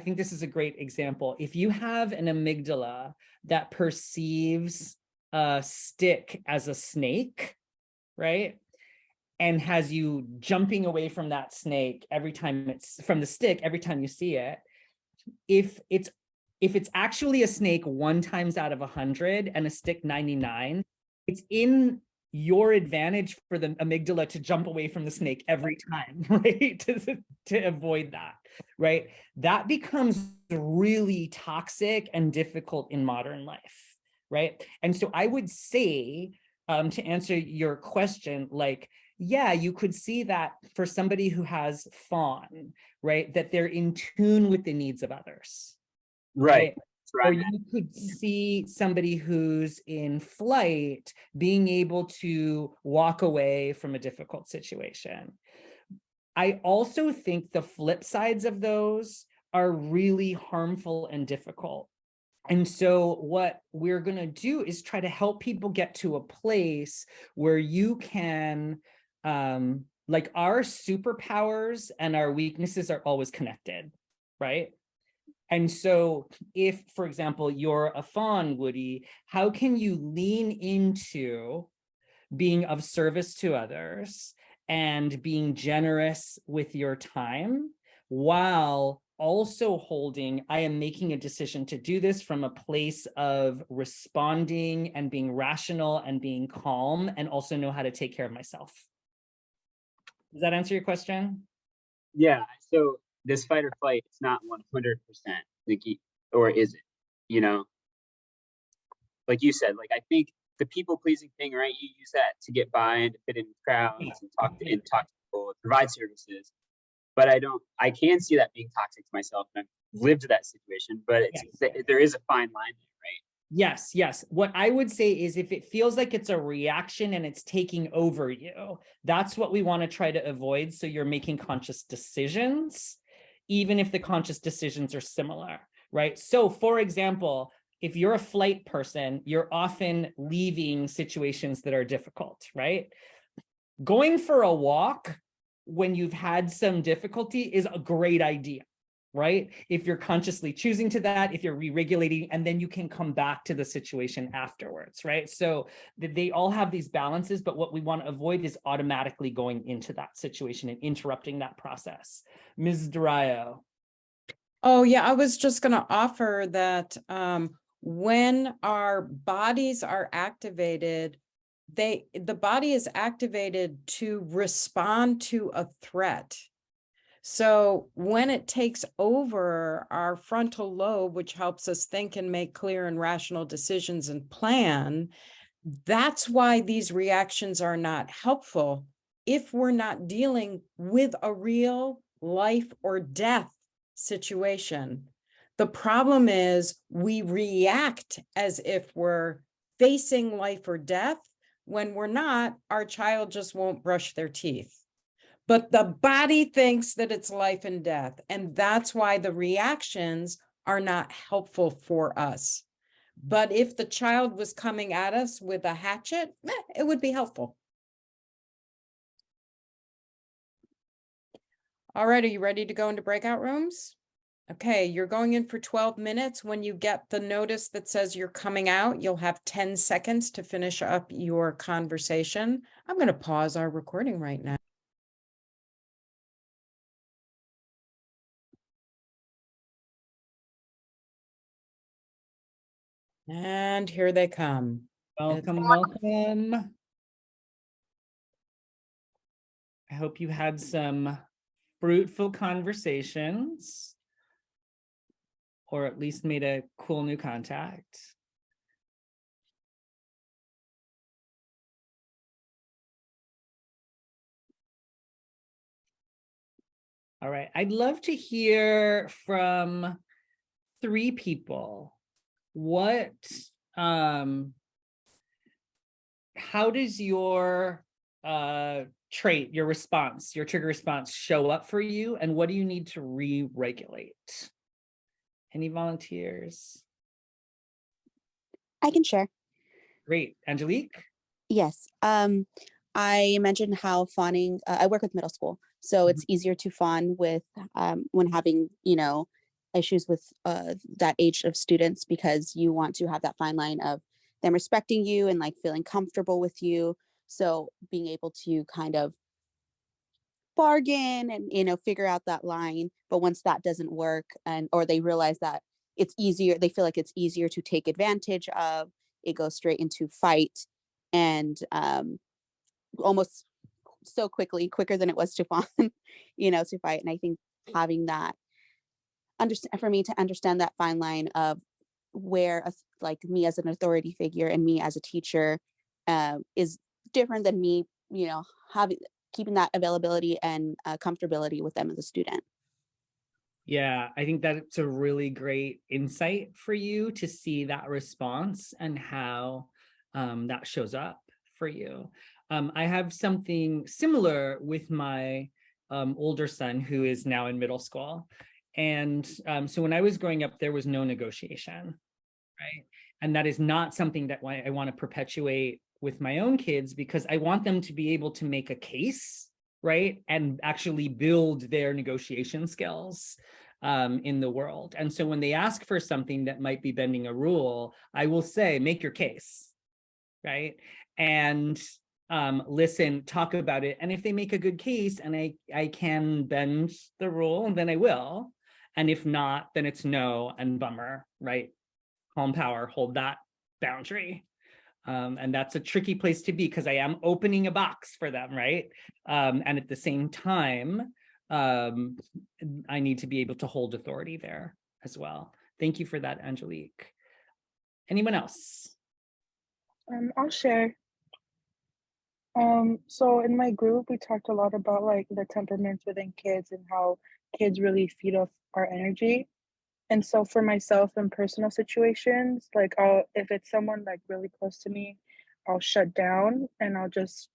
think this is a great example. If you have an amygdala that perceives a stick as a snake, right? And has you jumping away from that snake every time from the stick, every time you see it. If it's actually a snake 1 times out of 100 and a stick 99, it's in your advantage for the amygdala to jump away from the snake every time, right? to avoid that, right? That becomes really toxic and difficult in modern life, right? And so I would say, to answer your question, like, yeah, you could see that for somebody who has fawn, right? That they're in tune with the needs of others. Right. Or you could see somebody who's in flight being able to walk away from a difficult situation. I also think the flip sides of those are really harmful and difficult. And so what we're going to do is try to help people get to a place where you can, like our superpowers and our weaknesses are always connected, right? And so if, for example, you're a fawn, Woody, how can you lean into being of service to others and being generous with your time while also holding, I am making a decision to do this from a place of responding and being rational and being calm, and also know how to take care of myself. Does that answer your question? Yeah. So this fight or flight, it's not 100%, or is it? You know, like you said, like I think the people pleasing thing, right? You use that to get by and to fit in with crowds and talk to people, provide services. But I can see that being toxic to myself, and I've lived that situation. But there is a fine line there, right? Yes. What I would say is if it feels like it's a reaction and it's taking over you, that's what we want to try to avoid. So you're making conscious decisions, even if the conscious decisions are similar, right? So for example, if you're a flight person, you're often leaving situations that are difficult, right? Going for a walk when you've had some difficulty is a great idea, right? If you're consciously choosing to that, if you're re-regulating, and then you can come back to the situation afterwards, right? So they all have these balances, but what we want to avoid is automatically going into that situation and interrupting that process. Ms. Durayo. Oh, yeah, I was just going to offer that when our bodies are activated, the body is activated to respond to a threat. So when it takes over our frontal lobe, which helps us think and make clear and rational decisions and plan, that's why these reactions are not helpful if we're not dealing with a real life or death situation. The problem is we react as if we're facing life or death. When we're not, our child just won't brush their teeth. But the body thinks that it's life and death. And that's why the reactions are not helpful for us. But if the child was coming at us with a hatchet, it would be helpful. All right, are you ready to go into breakout rooms? Okay, you're going in for 12 minutes. When you get the notice that says you're coming out, you'll have 10 seconds to finish up your conversation. I'm going to pause our recording right now. And here they come. Welcome, welcome. I hope you had some fruitful conversations, or at least made a cool new contact. All right, I'd love to hear from 3 people. How does your trait, your response, your trigger response show up for you, and what do you need to re-regulate? Any volunteers? I can share. Great. Angelique? Yes. I mentioned how fawning, I work with middle school, so it's easier to fawn with when having, issues with that age of students, because you want to have that fine line of them respecting you and like feeling comfortable with you. So being able to kind of bargain and, figure out that line. But once that doesn't work, or they realize that it's easier, they feel like it's easier to take advantage of, it goes straight into fight, and almost so quicker than it was to fawn, to fight. And I think having that for me to understand that fine line of where like me as an authority figure and me as a teacher is different than me, keeping that availability and comfortability with them as a student. Yeah, I think that's a really great insight for you to see that response and how that shows up for you. I have something similar with my older son, who is now in middle school. And so when I was growing up, there was no negotiation, right? And that is not something that I want to perpetuate with my own kids, because I want them to be able to make a case, right? And actually build their negotiation skills in the world. And so when they ask for something that might be bending a rule, I will say, make your case, right? And listen, talk about it. And if they make a good case and I can bend the rule, then I will. And if not, then it's no and bummer, right? Calm power, hold that boundary. And that's a tricky place to be, because I am opening a box for them, right? And at the same time, I need to be able to hold authority there as well. Thank you for that, Angelique. Anyone else? I'll share. So in my group, we talked a lot about like the temperaments within kids and how kids really feed off our energy. And so for myself in personal situations, like if it's someone like really close to me, I'll shut down and I'll just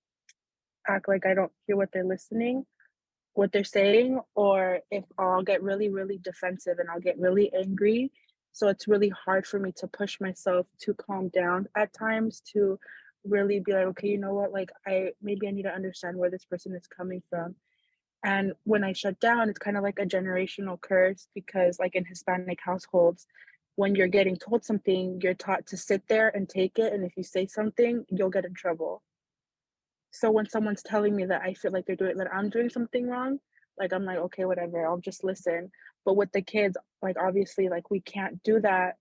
act like I don't hear what they're saying, or if I'll get really, really defensive and I'll get really angry. So it's really hard for me to push myself to calm down at times, to really be like, okay, you know what, like maybe I need to understand where this person is coming from. And when I shut down, it's kind of like a generational curse because, like in Hispanic households, when you're getting told something, you're taught to sit there and take it. And if you say something, you'll get in trouble. So when someone's telling me that I feel like that I'm doing something wrong, like I'm like, okay, whatever, I'll just listen. But with the kids, like obviously, like we can't do that.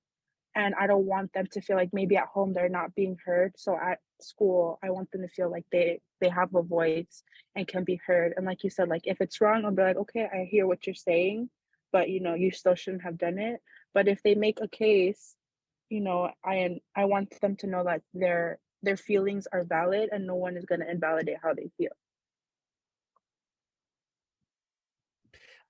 And I don't want them to feel like maybe at home they're not being heard. So at school, I want them to feel like they have a voice and can be heard. And like you said, like if it's wrong, I'll be like, okay, I hear what you're saying, but you know, you still shouldn't have done it. But if they make a case, you know, I want them to know that their feelings are valid and no one is going to invalidate how they feel.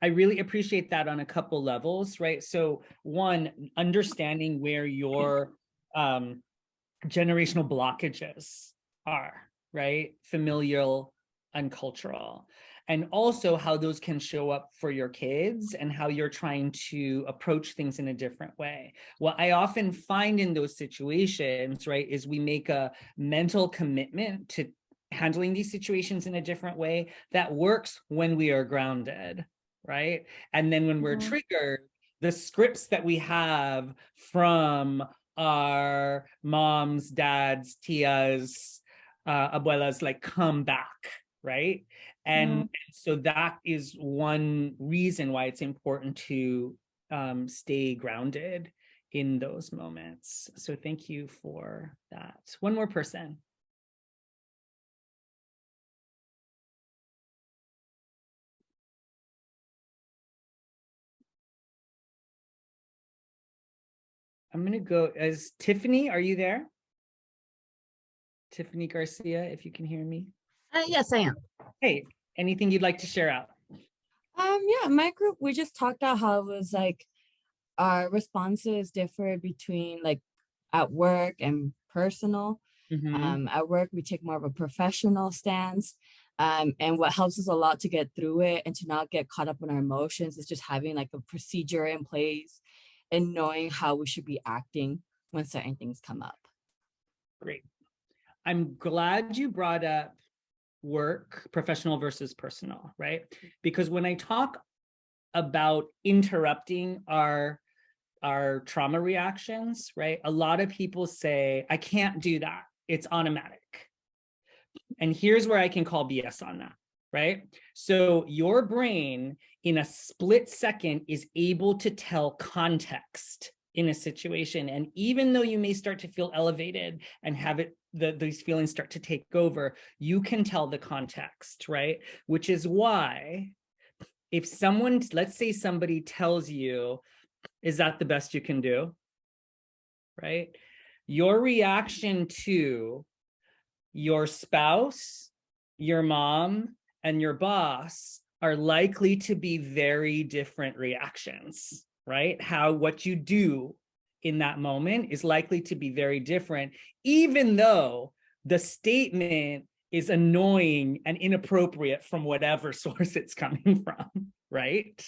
I really appreciate that on a couple levels, right? So one, understanding where your generational blockages are, right? Familial and cultural. And also how those can show up for your kids and how you're trying to approach things in a different way. What I often find in those situations, right, is we make a mental commitment to handling these situations in a different way that works when we are grounded, right? And then when we're triggered, the scripts that we have from our moms, dads, tias, abuelas, like come back, right? And so that is one reason why it's important to stay grounded in those moments. So thank you for that. One more person. I'm gonna go as Tiffany, are you there? Tiffany Garcia, if you can hear me. Yes, I am. Hey, anything you'd like to share out? Yeah, my group, we just talked about how it was like our responses differ between like at work and personal. At work, we take more of a professional stance. And what helps us a lot to get through it and to not get caught up in our emotions is just having like a procedure in place and knowing how we should be acting when certain things come up. Great. I'm glad you brought up work, professional versus personal, right? Because when I talk about interrupting our trauma reactions, right? A lot of people say, I can't do that. It's automatic. And here's where I can call BS on that, right? So your brain in a split second is able to tell context in a situation. And even though you may start to feel elevated and have it, these feelings start to take over, you can tell the context, right? Which is why if someone, let's say somebody tells you, is that the best you can do? Right? Your reaction to your spouse, your mom, and your boss are likely to be very different reactions, right? What you do in that moment is likely to be very different, even though the statement is annoying and inappropriate from whatever source it's coming from, right?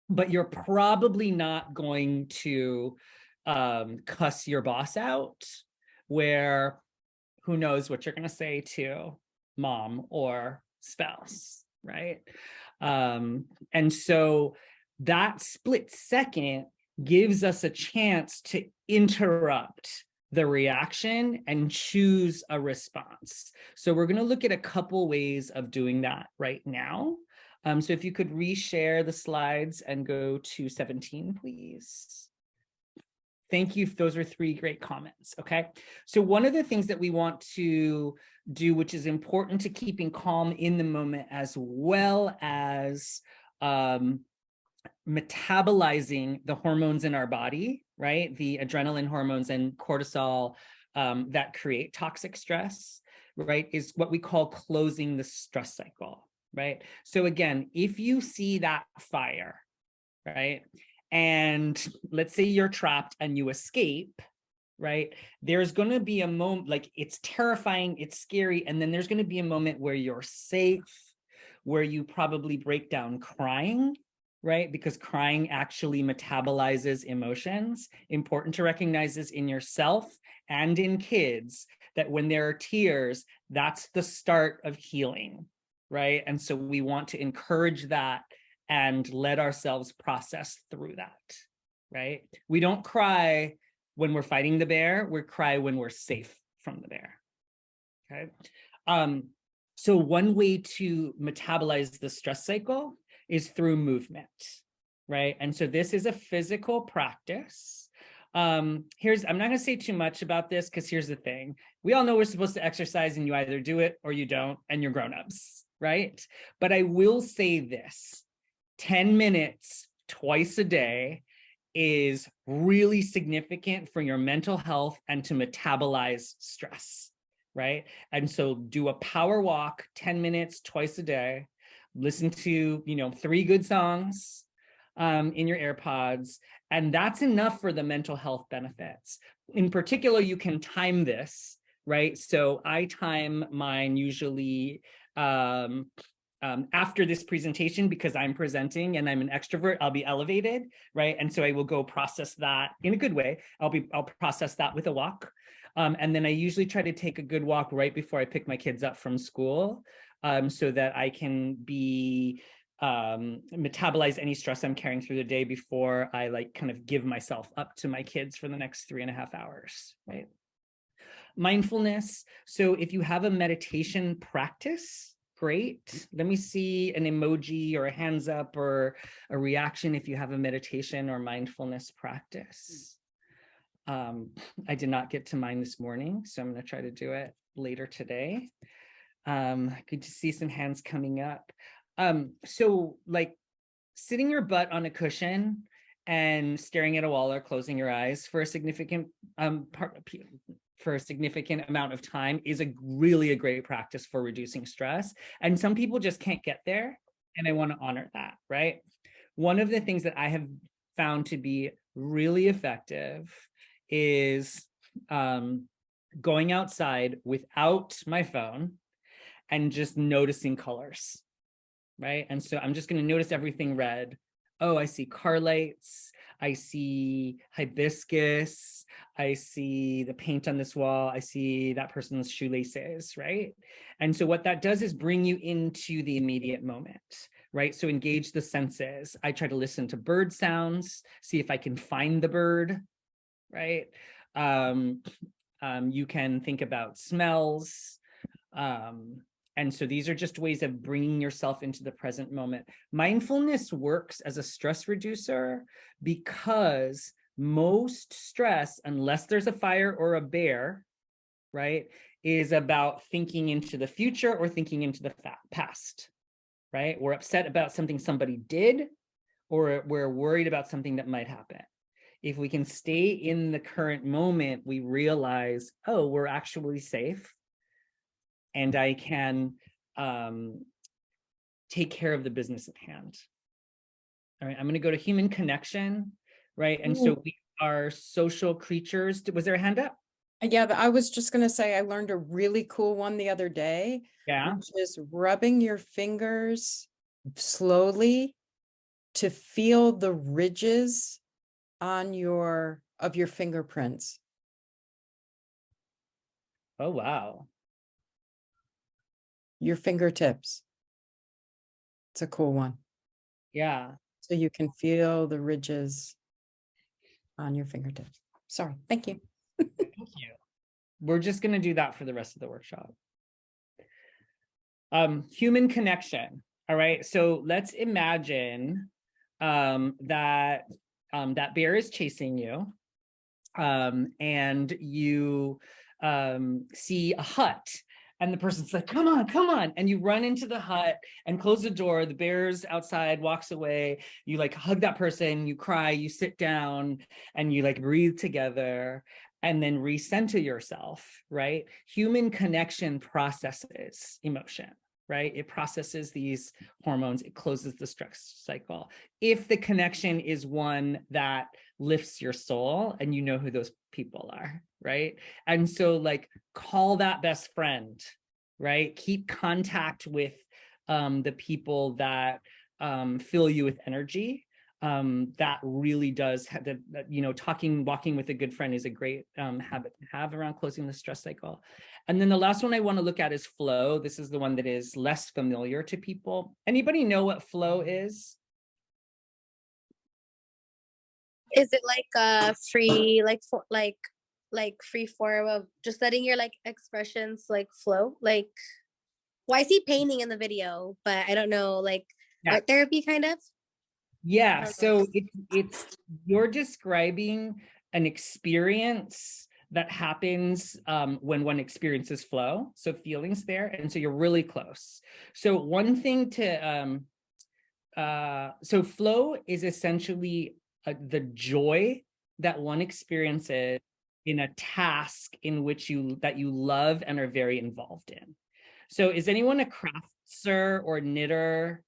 But you're probably not going to cuss your boss out, where who knows what you're going to say to mom or spouse, right? And so that split second gives us a chance to interrupt the reaction and choose a response. So we're going to look at a couple ways of doing that right now. So if you could reshare the slides and go to 17, please. Thank you. Those are 3 great comments. Okay. So one of the things that we want to do, which is important to keeping calm in the moment, as well as metabolizing the hormones in our body, right? The adrenaline hormones and cortisol that create toxic stress, right? Is what we call closing the stress cycle. Right. So again, if you see that fire, right, and let's say you're trapped and you escape, right, there's going to be a moment, like it's terrifying, it's scary. And then there's going to be a moment where you're safe, where you probably break down crying, right? Because crying actually metabolizes emotions. Important to recognize this in yourself and in kids, that when there are tears, that's the start of healing. right? And so we want to encourage that and let ourselves process through that, right? We don't cry when we're fighting the bear, we cry when we're safe from the bear, okay? So one way to metabolize the stress cycle is through movement, right? And so this is a physical practice. I'm not gonna say too much about this because here's the thing. We all know we're supposed to exercise and you either do it or you don't, and you're grown-ups, right? But I will say this, 10 minutes twice a day is really significant for your mental health and to metabolize stress, right? And so do a power walk, 10 minutes twice a day, listen to, 3 good songs in your AirPods, and that's enough for the mental health benefits. In particular, you can time this, right? So I time mine usually after this presentation, because I'm presenting and I'm an extrovert, I'll be elevated, right? And so I will go process that in a good way. I'll process that with a walk. And then I usually try to take a good walk right before I pick my kids up from school, so that I can be metabolize any stress I'm carrying through the day before I kind of give myself up to my kids for the next 3.5 hours, right? Mindfulness. So if you have a meditation practice, great. Let me see an emoji or a hands up or a reaction if you have a meditation or mindfulness practice. I did not get to mine this morning, so I'm going to try to do it later today. Good to see some hands coming up. So sitting your butt on a cushion and staring at a wall or closing your eyes for a significant amount of time is really a great practice for reducing stress. And some people just can't get there, and I want to honor that, right? One of the things that I have found to be really effective is going outside without my phone and just noticing colors, right? And so I'm just going to notice everything red. Oh, I see car lights. I see hibiscus. I see the paint on this wall. I see that person's shoelaces, right? And so what that does is bring you into the immediate moment, right? So engage the senses. I try to listen to bird sounds, see if I can find the bird, right? You can think about smells. And so these are just ways of bringing yourself into the present moment. Mindfulness works as a stress reducer because most stress, unless there's a fire or a bear, right, is about thinking into the future or thinking into the past, right? We're upset about something somebody did, or we're worried about something that might happen. If we can stay in the current moment, we realize, oh, we're actually safe. And I can take care of the business at hand. All right, I'm going to go to human connection, right? And so we are social creatures. Was there a hand up? Yeah, I was just going to say I learned a really cool one the other day. Yeah. Which is rubbing your fingers slowly to feel the ridges on your fingerprints. Oh, wow. Your fingertips. It's a cool one. Yeah. So you can feel the ridges on your fingertips. Sorry. Thank you. Thank you. We're just going to do that for the rest of the workshop. Human connection. All right. So let's imagine that bear is chasing you, and you see a hut. And the person's like, come on, come on. And you run into the hut and close the door. The bear's outside, walks away. You hug that person, you cry, you sit down, and you breathe together and then recenter yourself, right? Human connection processes emotion, right? It processes these hormones. It closes the stress cycle. If the connection is one that lifts your soul, and you know who those people are, right? And so call that best friend, right? Keep contact with the people that fill you with energy. that really does have that, you know, walking with a good friend is a great habit to have around closing the stress cycle. And then the last one I want to look at is flow. This is the one that is less familiar to people. Anybody know what flow is? Is it like a free, like free form of just letting your like expressions like flow? Like, well, I see painting in the video, but I don't know, like art therapy kind of? Yeah, so it's you're describing an experience that happens when one experiences flow, so feelings there, and so you're really close. So one thing to so flow is essentially the joy that one experiences in a task in which you love and are very involved in. So is anyone a crafter or knitter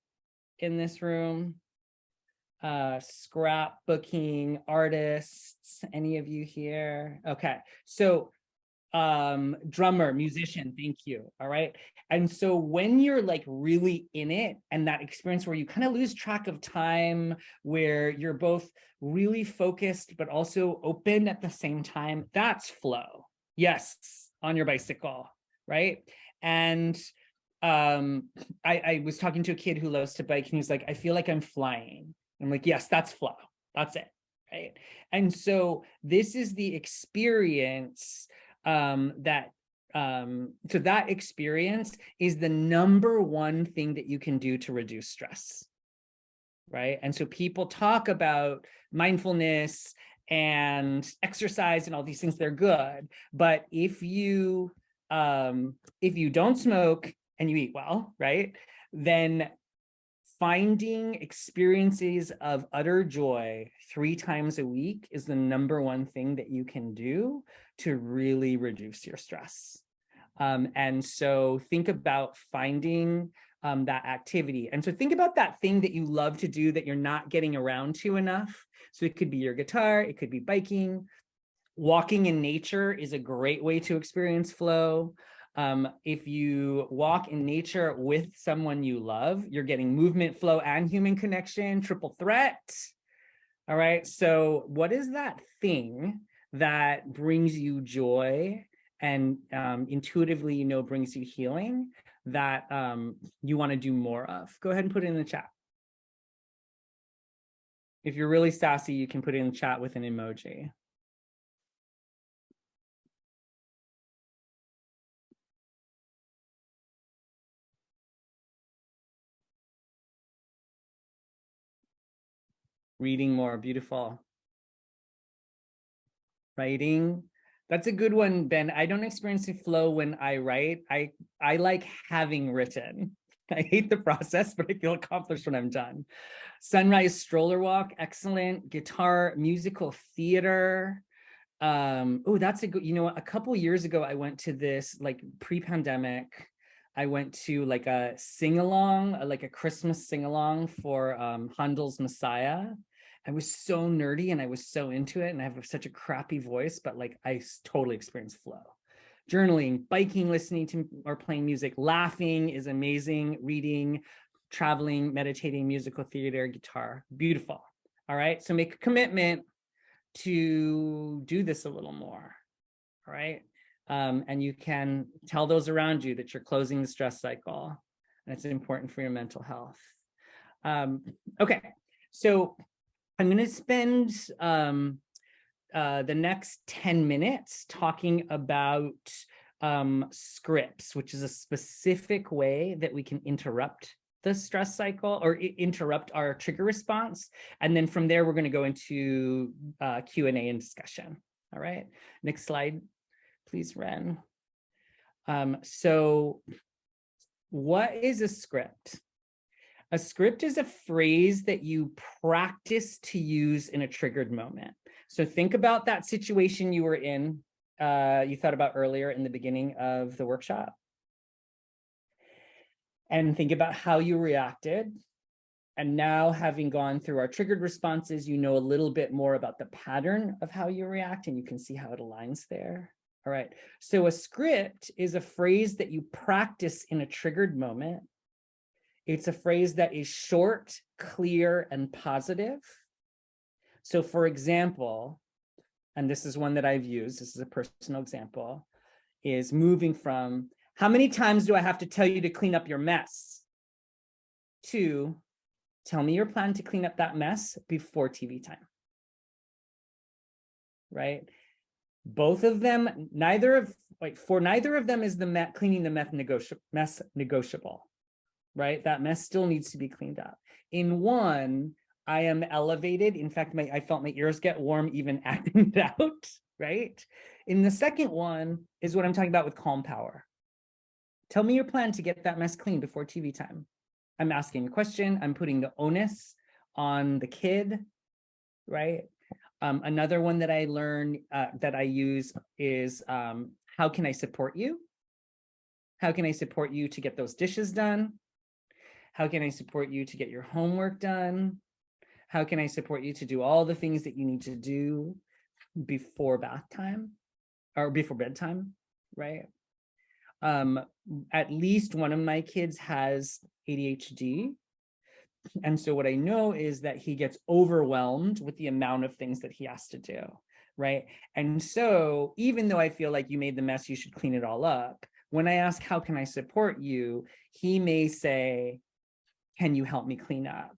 in this room? Scrapbooking artists, any of you here? Okay, so drummer, musician, thank you. All right. And so when you're like really in it, and that experience where you kind of lose track of time, where you're both really focused but also open at the same time, that's flow. Yes, on your bicycle, right? And I was talking to a kid who loves to bike, and he's like, I feel like I'm flying. I'm like, yes, that's flow. That's it, right? And so this is the experience so that experience is the number one thing that you can do to reduce stress, right? And so people talk about mindfulness and exercise and all these things, they're good. But if you don't smoke and you eat well, right, then finding experiences of utter joy 3 times a week is the number one thing that you can do to really reduce your stress. And so think about finding that activity. And so think about that thing that you love to do that you're not getting around to enough. So it could be your guitar, it could be biking. Walking in nature is a great way to experience flow. If you walk in nature with someone you love, you're getting movement, flow, and human connection, triple threat. All right, so what is that thing that brings you joy and intuitively, you know, brings you healing that you want to do more of? Go ahead and put it in the chat. If you're really sassy, you can put it in the chat with an emoji. Reading more, beautiful. Writing, that's a good one, Ben. I don't experience the flow when I write. I like having written. I hate the process, but I feel accomplished when I'm done. Sunrise stroller walk, excellent. Guitar, musical theater. Oh, that's a good, you know what, a couple years ago, I went to this, like pre-pandemic, I went to like a sing-along, like a Christmas sing-along for Handel's Messiah. I was so nerdy and I was so into it, and I have such a crappy voice, but like I totally experienced flow. Journaling, biking, listening to or playing music, laughing is amazing, reading, traveling, meditating, musical theater, guitar, beautiful. All right, so make a commitment to do this a little more, all right? And you can tell those around you that you're closing the stress cycle, and it's important for your mental health. Okay, so I'm going to spend the next 10 minutes talking about scripts, which is a specific way that we can interrupt the stress cycle or interrupt our trigger response. And then from there, we're going to go into Q&A and discussion. All right, next slide, please, Ren. So what is a script? A script is a phrase that you practice to use in a triggered moment. So think about that situation you were in, you thought about earlier in the beginning of the workshop. And think about how you reacted. And now, having gone through our triggered responses, you know a little bit more about the pattern of how you react, and you can see how it aligns there. All right, so a script is a phrase that you practice in a triggered moment. It's a phrase that is short, clear, and positive. So for example, and this is one that I've used, this is a personal example, is moving from, how many times do I have to tell you to clean up your mess? To, tell me your plan to clean up that mess before TV time. Right? Both of them, neither of them is the cleaning the mess negotiable, right? That mess still needs to be cleaned up. In one, I am elevated. In fact, I felt my ears get warm even acting it out, right? In the second one is what I'm talking about with calm power. Tell me your plan to get that mess clean before TV time. I'm asking a question. I'm putting the onus on the kid, right? Another one that I learned that I use is how can I support you? How can I support you to get those dishes done? How can I support you to get your homework done? How can I support you to do all the things that you need to do before bath time or before bedtime, right? At least one of my kids has ADHD. And so what I know is that he gets overwhelmed with the amount of things that he has to do, right? And so even though I feel like you made the mess, you should clean it all up. When I ask, how can I support you? He may say, can you help me clean up?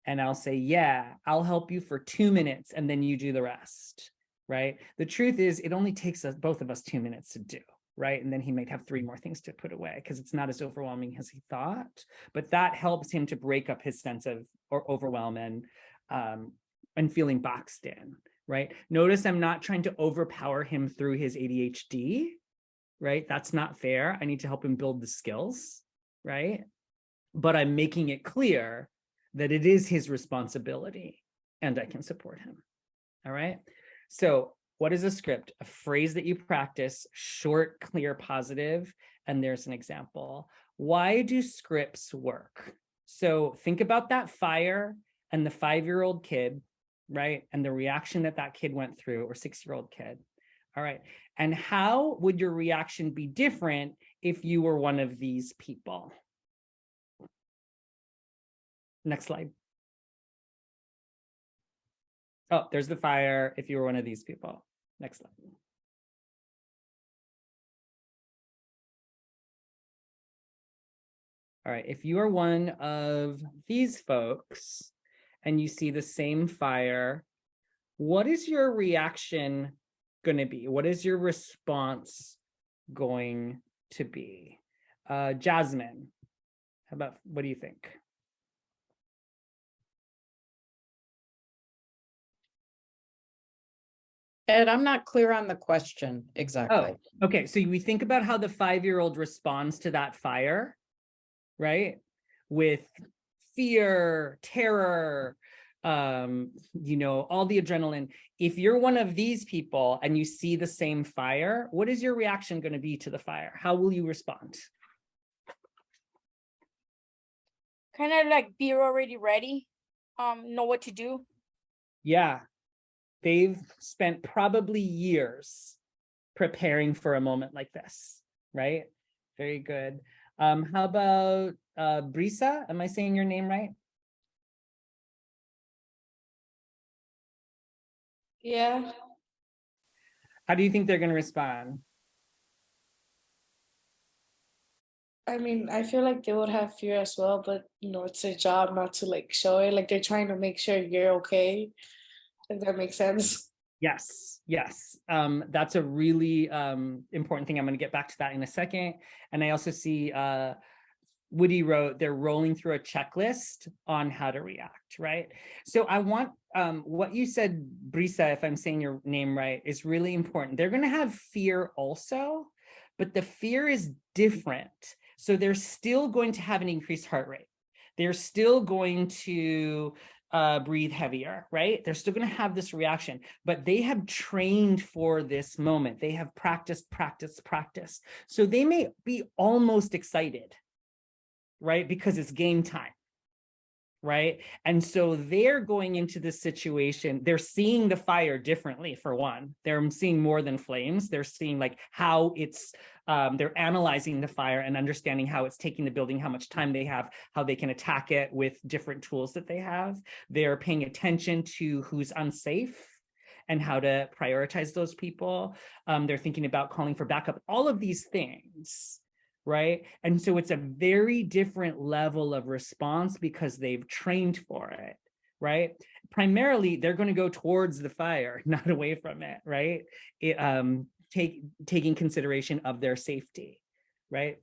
And I'll say, yeah, I'll help you for 2 minutes and then you do the rest, right? The truth is it only takes us, both of us 2 minutes to do, right? And then he might have 3 more things to put away because it's not as overwhelming as he thought, but that helps him to break up his sense of overwhelm and feeling boxed in, right? Notice I'm not trying to overpower him through his ADHD, right? That's not fair. I need to help him build the skills, right? But I'm making it clear that it is his responsibility and I can support him, all right? So what is a script? A phrase that you practice, short, clear, positive, and there's an example. Why do scripts work? So think about that fire and the 5-year-old kid, right? And the reaction that that kid went through, or 6-year-old kid, all right? And how would your reaction be different if you were one of these people? Next slide. Oh, there's the fire if you were one of these people. Next slide. All right, if you are one of these folks and you see the same fire, what is your reaction going to be? What is your response going to be? Jasmine, what do you think? Ed, I'm not clear on the question exactly. Oh, okay. So we think about how the 5-year-old responds to that fire, right? With fear, terror, all the adrenaline. If you're one of these people and you see the same fire, what is your reaction going to be to the fire? How will you respond? Kind of like be already ready, know what to do. Yeah. They've spent probably years preparing for a moment like this, right? Very good. How about Brisa? Am I saying your name right? Yeah. How do you think they're going to respond? I mean, I feel like they would have fear as well, but it's their job not to like show it. Like they're trying to make sure you're okay. If that makes sense. Yes, yes. That's a really important thing. I'm going to get back to that in a second. And I also see Woody wrote, they're rolling through a checklist on how to react, right? So I want what you said, Brisa, if I'm saying your name right, is really important. They're going to have fear also, but the fear is different. So they're still going to have an increased heart rate. They're still going to breathe heavier, right? They're still going to have this reaction, but they have trained for this moment. They have practiced. So they may be almost excited, right? Because it's game time, right? And so they're going into this situation, they're seeing the fire differently, for one. They're seeing more than flames. They're seeing like how it's, they're analyzing the fire and understanding how it's taking the building, how much time they have, how they can attack it with different tools that they have. They're paying attention to who's unsafe and how to prioritize those people. They're thinking about calling for backup, all of these things, right? And so it's a very different level of response because they've trained for it, right? Primarily, they're going to go towards the fire, not away from it, right? Taking consideration of their safety, right?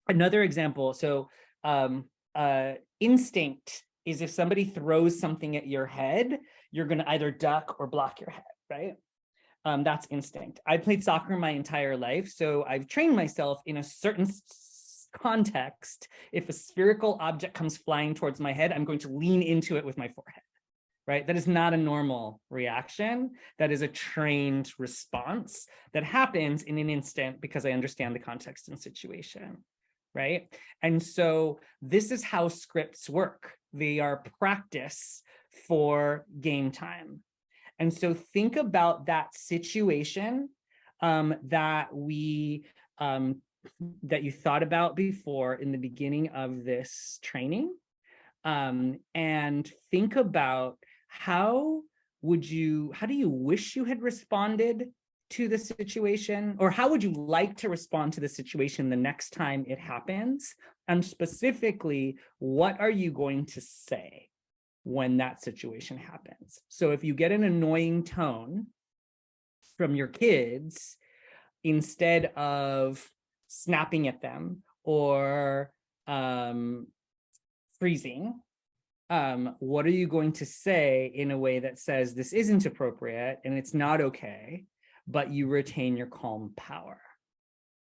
Another example, so instinct is if somebody throws something at your head, you're going to either duck or block your head, right? That's instinct. I played soccer my entire life, so I've trained myself in a certain context. If a spherical object comes flying towards my head, I'm going to lean into it with my forehead, right? That is not a normal reaction. That is a trained response that happens in an instant because I understand the context and situation, right? And so this is how scripts work. They are practice for game time. And so think about that situation that you thought about before in the beginning of this training, and think about how do you wish you had responded to the situation, or how would you like to respond to the situation the next time it happens? And specifically, what are you going to say when that situation happens? So if you get an annoying tone from your kids, instead of snapping at them or freezing, what are you going to say in a way that says this isn't appropriate and it's not okay, but you retain your calm power,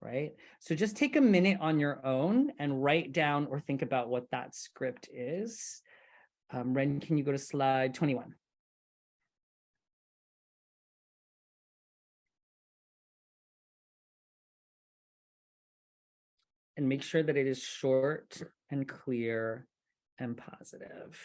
right? So just take a minute on your own and write down or think about what that script is. Ren, can you go to slide 21? And make sure that it is short and clear and positive.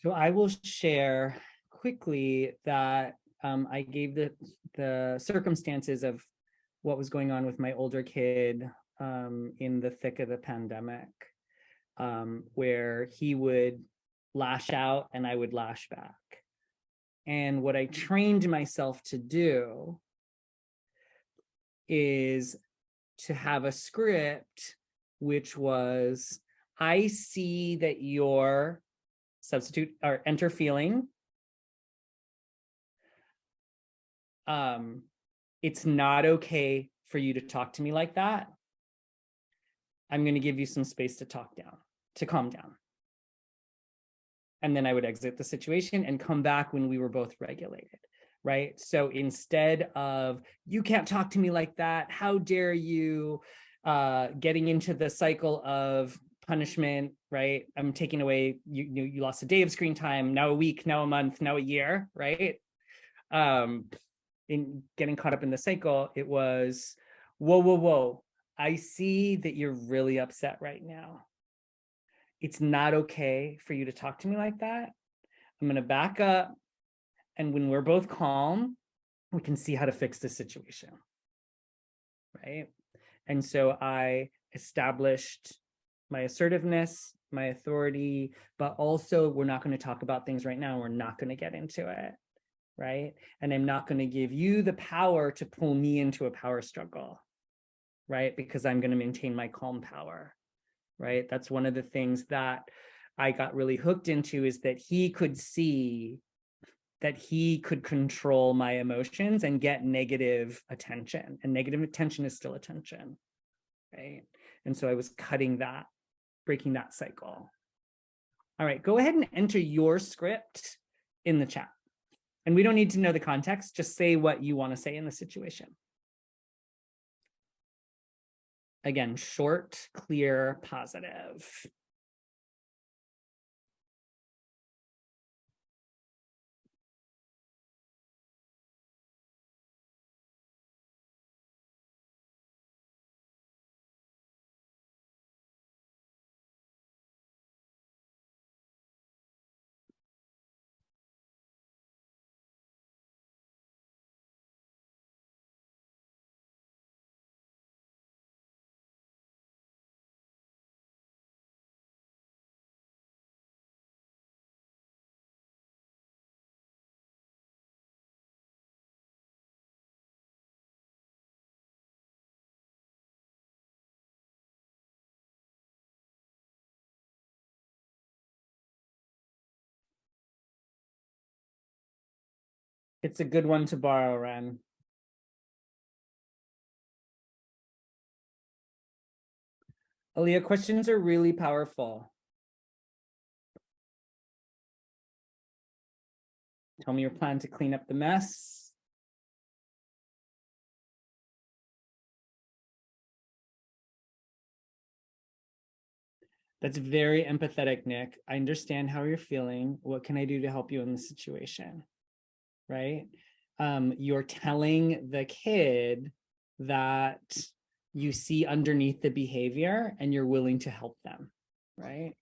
So I will share quickly that I gave the circumstances of what was going on with my older kid in the thick of the pandemic, where he would lash out and I would lash back. And what I trained myself to do is to have a script, which was, I see that you're substitute or enter feeling. It's not okay for you to talk to me like that. I'm going to give you some space to calm down. And then I would exit the situation and come back when we were both regulated, right? So instead of, you can't talk to me like that, how dare you, getting into the cycle of punishment, right? I'm taking away, you lost a day of screen time, now a week, now a month, now a year, right? In getting caught up in the cycle, it was, whoa. I see that you're really upset right now. It's not okay for you to talk to me like that. I'm going to back up. And when we're both calm, we can see how to fix the situation, right? And so I established my assertiveness, my authority, but also we're not going to talk about things right now. We're not going to get into it, right? And I'm not going to give you the power to pull me into a power struggle, right? Because I'm going to maintain my calm power, right? That's one of the things that I got really hooked into, is that he could see that he could control my emotions and get negative attention, and negative attention is still attention, right? And so I was cutting that, breaking that cycle. All right, go ahead and enter your script in the chat. And we don't need to know the context, just say what you want to say in the situation. Again, short, clear, positive. It's a good one to borrow, Ren. Aaliyah, questions are really powerful. Tell me your plan to clean up the mess. That's very empathetic, Nick. I understand how you're feeling. What can I do to help you in the situation? Right? You're telling the kid that you see underneath the behavior and you're willing to help them, right?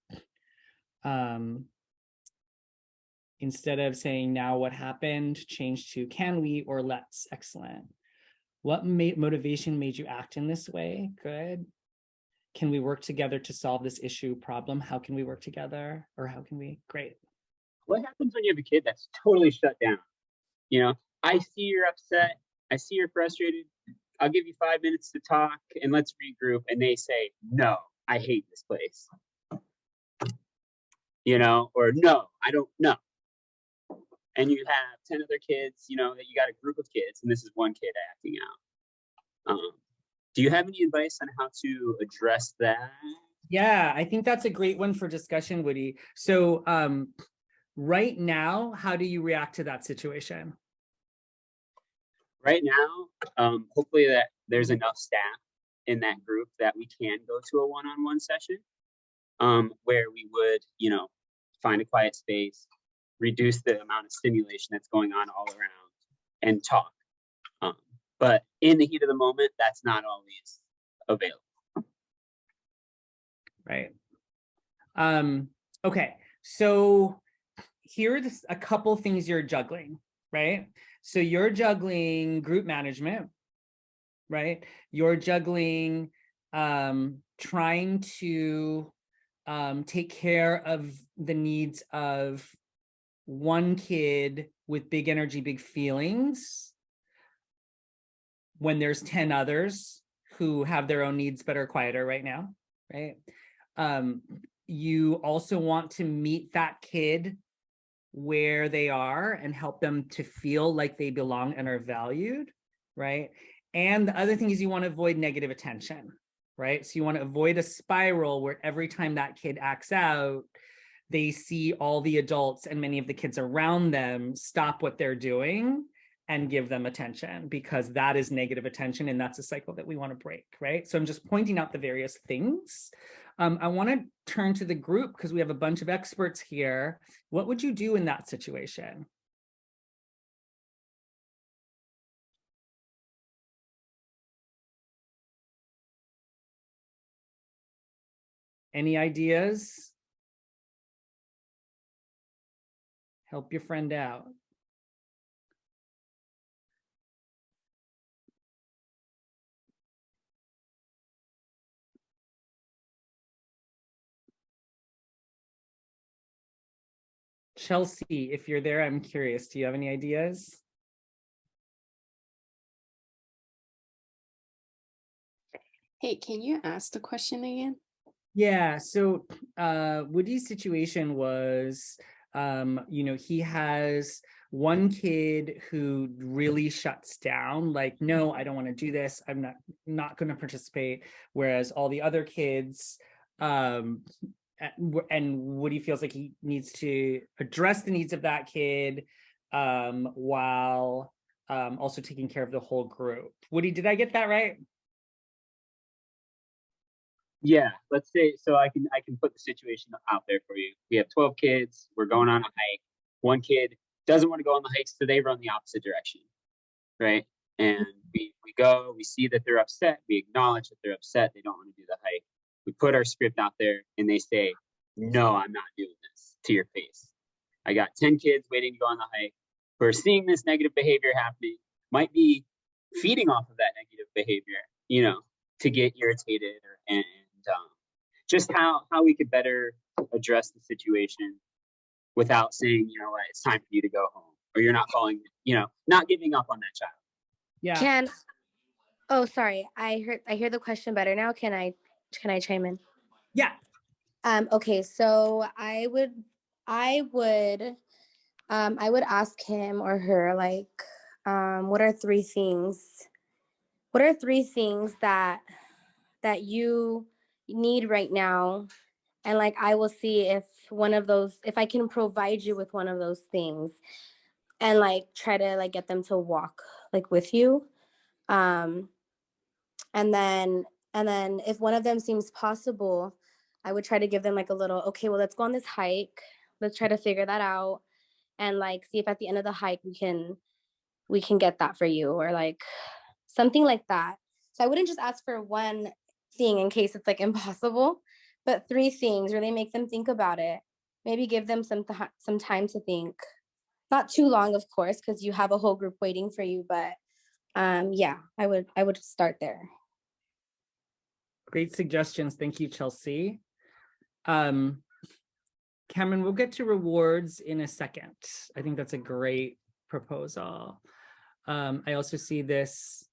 Instead of saying, now what happened, change to can we or let's. Excellent. What motivation made you act in this way? Good. Can we work together to solve this issue problem? How can we work together? Or how can we? Great. What happens when you have a kid that's totally shut down? You know, I see you're upset. I see you're frustrated. I'll give you 5 minutes to talk and let's regroup. And they say, no, I hate this place. You know, or no, I don't know. And you have 10 other kids, you know, that you got a group of kids, and this is one kid acting out. Do you have any advice on how to address that? Yeah, I think that's a great one for discussion, Woody. So right now, how do you react to that situation? Right now, hopefully that there's enough staff in that group that we can go to a one-on-one session where we would, you know, find a quiet space, reduce the amount of stimulation that's going on all around, and talk. But in the heat of the moment, that's not always available. Right. Okay, so here's a couple things you're juggling, right? So you're juggling group management, right? You're juggling trying to take care of the needs of one kid with big energy, big feelings, when there's 10 others who have their own needs but are quieter right now, right? You also want to meet that kid where they are and help them to feel like they belong and are valued, right? And the other thing is you want to avoid negative attention, right? So you want to avoid a spiral where every time that kid acts out, they see all the adults and many of the kids around them stop what they're doing and give them attention, because that is negative attention and that's a cycle that we want to break, right? So I'm just pointing out the various things. I want to turn to the group because we have a bunch of experts here. What would you do in that situation? Any ideas? Help your friend out. Chelsea, if you're there, I'm curious. Do you have any ideas? Hey, can you ask the question again? Yeah, so Woody's situation was, he has one kid who really shuts down, like, no, I don't want to do this. I'm not going to participate. Whereas all the other kids, and Woody feels like he needs to address the needs of that kid, while also taking care of the whole group. Woody, did I get that right? Yeah, let's say, so I can put the situation out there for you. We have 12 kids. We're going on a hike. One kid doesn't want to go on the hike, so they run the opposite direction, right? And we go, we see that they're upset. We acknowledge that they're upset. They don't want to do the hike. We put our script out there, and they say, "No, I'm not doing this," to your face. I got 10 kids waiting to go on the hike who are seeing this negative behavior happening, might be feeding off of that negative behavior, to get irritated and just how we could better address the situation without saying, what, it's time for you to go home, or you're not calling, not giving up on that child. Yeah. Oh, sorry. I hear the question better now. Can I chime in? Yeah. Okay, so I would ask him or her, like, what are three things that you need right now, and like I will see if I can provide you with one of those things, and like try to like get them to walk like with you, and then if one of them seems possible, I would try to give them like a little, okay, well, let's go on this hike, let's try to figure that out, and like see if at the end of the hike we can get that for you, or like something like that. So I wouldn't just ask for one thing in case it's like impossible, but three things, really make them think about it. Maybe give them some time to think. Not too long, of course, because you have a whole group waiting for you, but yeah, I would start there. Great suggestions. Thank you, Chelsea. Cameron, we'll get to rewards in a second. I think that's a great proposal. I also see this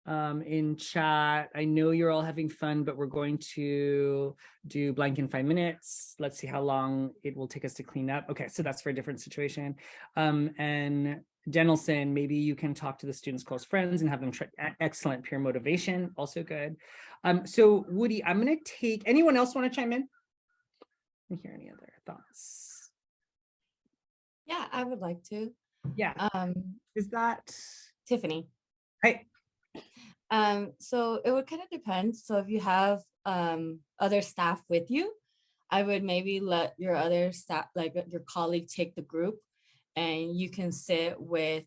in chat. I know you're all having fun, but we're going to do blank in 5 minutes. Let's see how long it will take us to clean up. Okay, so that's for a different situation. And Denelson, maybe you can talk to the students' close friends and have them try excellent peer motivation, also good. So Woody, I'm gonna take, anyone else want to chime in? Let me hear any other thoughts. Yeah, I would like to. Yeah. Is that Tiffany? Hey. So it would kind of depend. So if you have other staff with you, I would maybe let your other staff, like your colleague, take the group, and you can sit with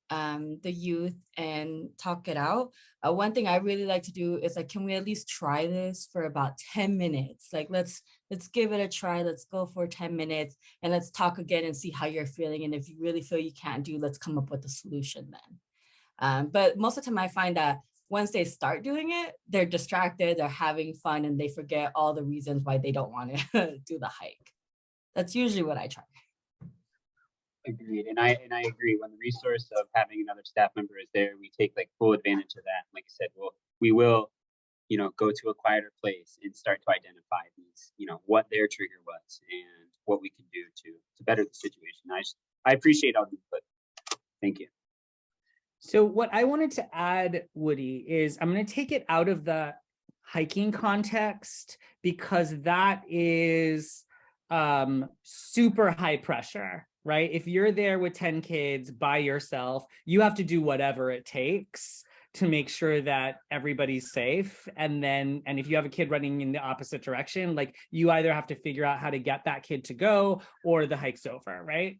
the youth and talk it out. One thing I really like to do is like, can we at least try this for about 10 minutes? Like, let's give it a try. Let's go for 10 minutes and let's talk again and see how you're feeling. And if you really feel you can't do, let's come up with a solution then. But most of the time I find that once they start doing it, they're distracted, they're having fun, and they forget all the reasons why they don't want to do the hike. That's usually what I try. Agreed. And I agree. When the resource of having another staff member is there, we take like full advantage of that. Like I said, we will, go to a quieter place and start to identify these, what their trigger was and what we can do to better the situation. I appreciate all the input. Thank you. So what I wanted to add, Woody, is I'm going to take it out of the hiking context, because that is super high pressure, right? If you're there with 10 kids by yourself, you have to do whatever it takes to make sure that everybody's safe. And if you have a kid running in the opposite direction, like, you either have to figure out how to get that kid to go or the hike's over, right?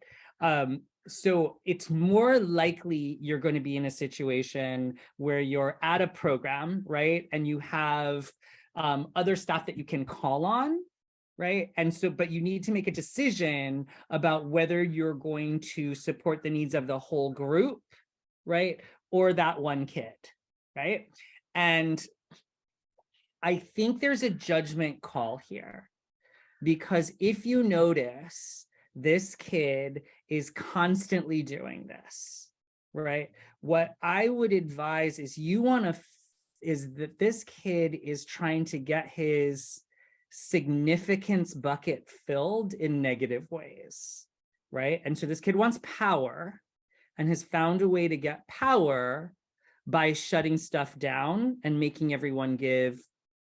So it's more likely you're going to be in a situation where you're at a program, right? And you have other staff that you can call on, right? And so, but you need to make a decision about whether you're going to support the needs of the whole group, right? Or that one kid, right? And I think there's a judgment call here, because if you notice, this kid is constantly doing this, right? What I would advise is is that this kid is trying to get his significance bucket filled in negative ways, right? And so this kid wants power and has found a way to get power by shutting stuff down and making everyone give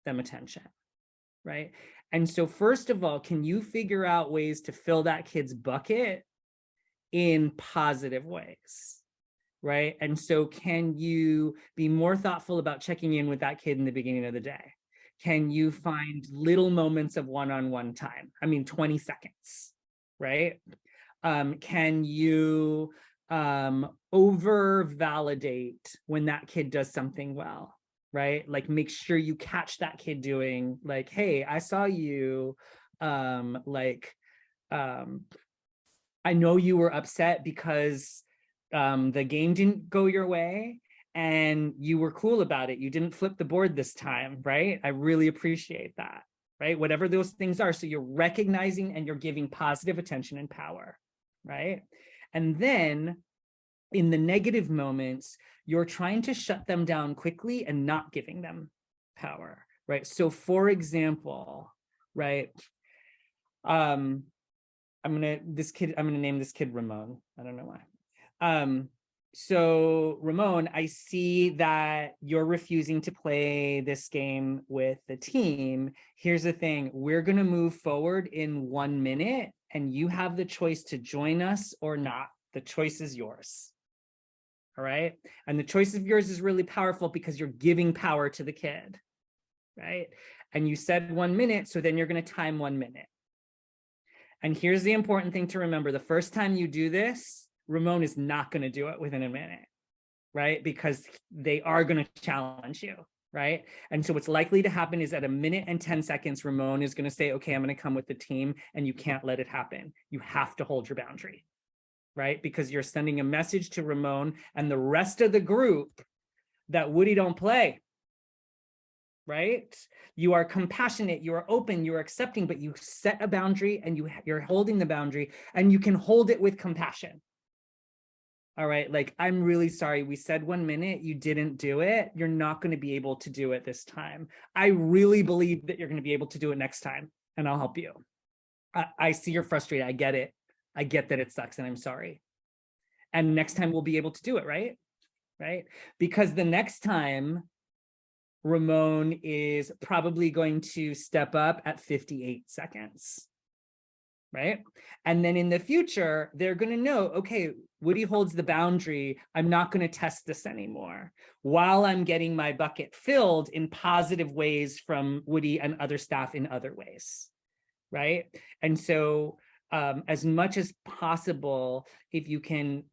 them attention, right? And so first of all, can you figure out ways to fill that kid's bucket in positive ways, right? And so can you be more thoughtful about checking in with that kid in the beginning of the day? Can you find little moments of one-on-one time? I mean, 20 seconds, right? Can you over validate when that kid does something well, right? Like make sure you catch that kid doing like, hey, I saw you, I know you were upset because the game didn't go your way and you were cool about it. You didn't flip the board this time, right? I really appreciate that, right? Whatever those things are. So you're recognizing and you're giving positive attention and power, right? And then in the negative moments, you're trying to shut them down quickly and not giving them power, right? So for example, right? I'm gonna name this kid Ramon. I don't know why. So Ramon, I see that you're refusing to play this game with the team. Here's the thing, we're gonna move forward in 1 minute and you have the choice to join us or not. The choice is yours. All right. And the choice of yours is really powerful because you're giving power to the kid, right? And you said 1 minute, so then you're gonna time 1 minute. And here's the important thing to remember. The first time you do this, Ramon is not going to do it within a minute, right? Because they are going to challenge you, right? And so what's likely to happen is at 1 minute and 10 seconds, Ramon is going to say, okay, I'm going to come with the team, and you can't let it happen. You have to hold your boundary, right? Because you're sending a message to Ramon and the rest of the group that Woody don't play, right? You are compassionate, you are open, you are accepting, but you set a boundary and you're holding the boundary and you can hold it with compassion. All right, like, I'm really sorry, we said 1 minute, you didn't do it. You're not going to be able to do it this time. I really believe that you're going to be able to do it next time, and I'll help you. I see you're frustrated. I get it. I get that it sucks, and I'm sorry. And next time we'll be able to do it, right? Right? Because the next time, Ramon is probably going to step up at 58 seconds, right? And then in the future, they're going to know, okay, Woody holds the boundary. I'm not going to test this anymore while I'm getting my bucket filled in positive ways from Woody and other staff in other ways, right? And so as much as possible, if you can,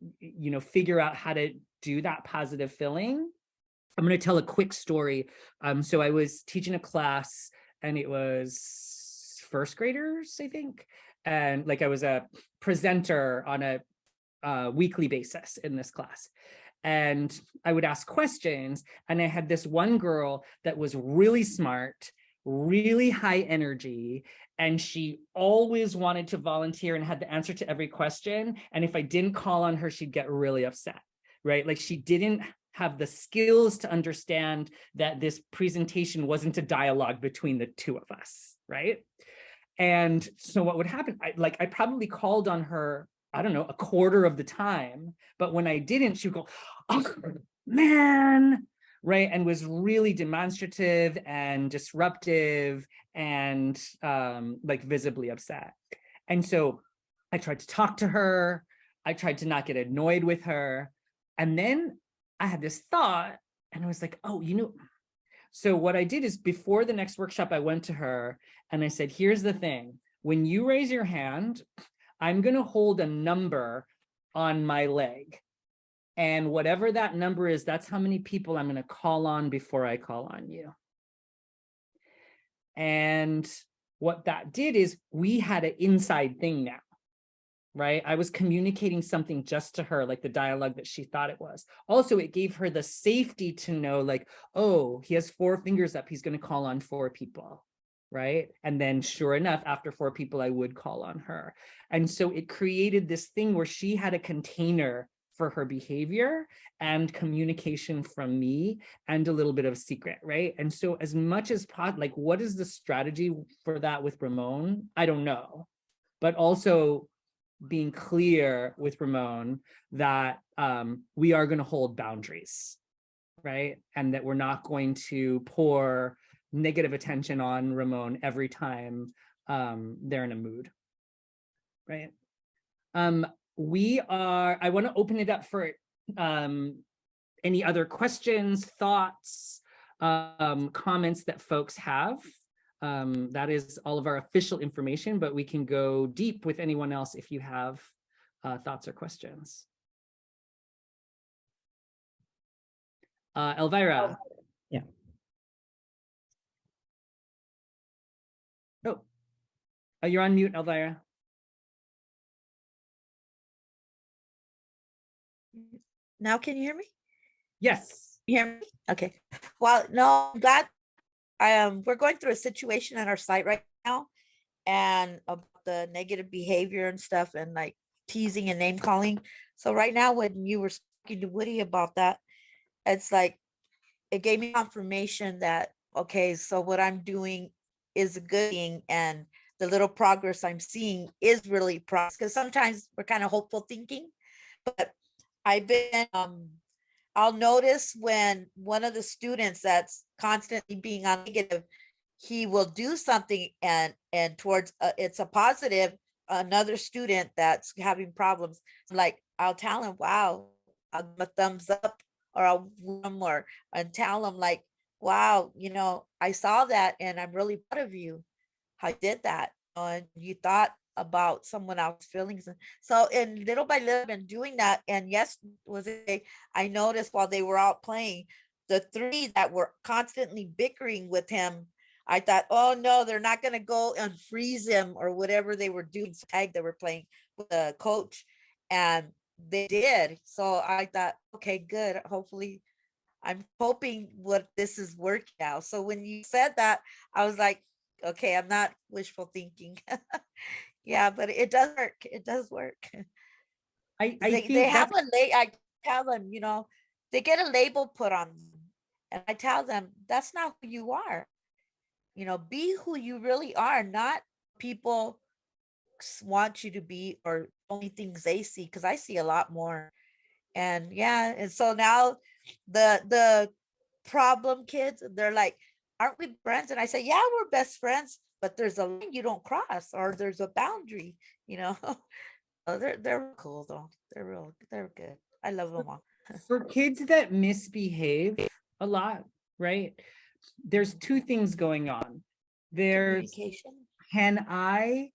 figure out how to do that positive filling. I'm going to tell a quick story. So I was teaching a class and it was first graders, I think. And like I was a presenter on a weekly basis in this class. And I would ask questions. And I had this one girl that was really smart, really high energy. And she always wanted to volunteer and had the answer to every question. And if I didn't call on her, she'd get really upset, right? Like she didn't have the skills to understand that this presentation wasn't a dialogue between the two of us, right? And so what would happen, I probably called on her, I don't know, a quarter of the time, but when I didn't, she would go, oh, man, right? And was really demonstrative and disruptive and like visibly upset. And so I tried to talk to her. I tried to not get annoyed with her. And then I had this thought and I was like, oh, so what I did is before the next workshop, I went to her and I said, here's the thing. When you raise your hand, I'm going to hold a number on my leg. And whatever that number is, that's how many people I'm going to call on before I call on you. And what that did is we had an inside thing now. Right? I was communicating something just to her, like the dialogue that she thought it was. Also, it gave her the safety to know, like, oh, he has 4 fingers up. He's going to call on 4 people. Right? And then sure enough, after 4 people, I would call on her. And so it created this thing where she had a container for her behavior and communication from me and a little bit of secret, right? And so as much as like, what is the strategy for that with Ramon? I don't know, but also being clear with Ramon that we are going to hold boundaries, right? And that we're not going to pour negative attention on Ramon every time they're in a mood, right? I want to open it up for any other questions, thoughts, comments that folks have. That is all of our official information, but we can go deep with anyone else if you have thoughts or questions. Elvira. Yeah. Oh, you're on mute, Elvira. Now can you hear me? Yes. You hear me? Okay. Well, no, I'm glad we're going through a situation on our site right now, and about the negative behavior and stuff, and like teasing and name calling. So right now, when you were speaking to Woody about that, it's like it gave me confirmation that okay, so what I'm doing is a good thing, and the little progress I'm seeing is really progress. Because sometimes we're kind of hopeful thinking, but I've been I'll notice when one of the students that's constantly being on negative, he will do something and towards it's a positive, another student that's having problems, like I'll tell him, wow, I'll give him a thumbs up, or I'll more and tell him like, wow, you know, I saw that and I'm really proud of you. I did that, and you thought about someone else's feelings. And so, and little by little, I've been doing that. And yes, I noticed while they were out playing, the three that were constantly bickering with him, I thought, oh no, they're not going to go and freeze him or whatever they were doing. Tag they were playing with the coach, and they did. So I thought, okay, good. Hopefully, I'm hoping what this is working out. So when you said that, I was like, okay, I'm not wishful thinking. Yeah, but it does work. It does work. I They think have that's I tell them, you know, they get a label put on them. And I tell them that's not who you are. You know, be who you really are, not people want you to be or only things they see, because I see a lot more. And yeah, and so now the problem kids, they're like, aren't we friends? And I say, yeah, we're best friends, but there's a line you don't cross, or there's a boundary, you know. Oh, they're cool though. They're good. I love them all. for kids that misbehave a lot, right? There's two things going on. There's, Communication. can I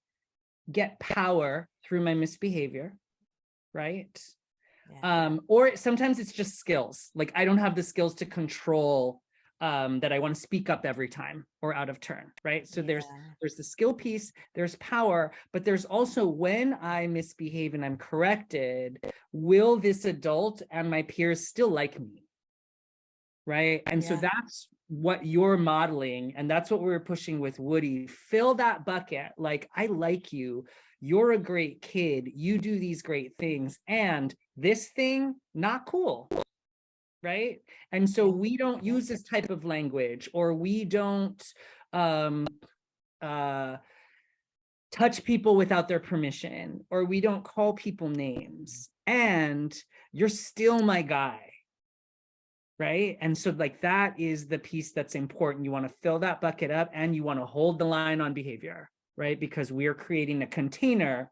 get power through my misbehavior, right? Or sometimes it's just skills. Like I don't have the skills to control that I want to speak up every time or out of turn, right? So there's the skill piece, there's power, but there's also when I misbehave and I'm corrected, will this adult and my peers still like me? Right. And so that's what you're modeling. And that's what we were pushing with Woody. Fill that bucket. Like, I like you. You're a great kid. You do these great things. And this thing, not cool. Right. And so we don't use this type of language, or we don't touch people without their permission, or we don't call people names. And you're still my guy. Right. And so like that is the piece that's important. You want to fill that bucket up and you want to hold the line on behavior, right? Because we're creating a container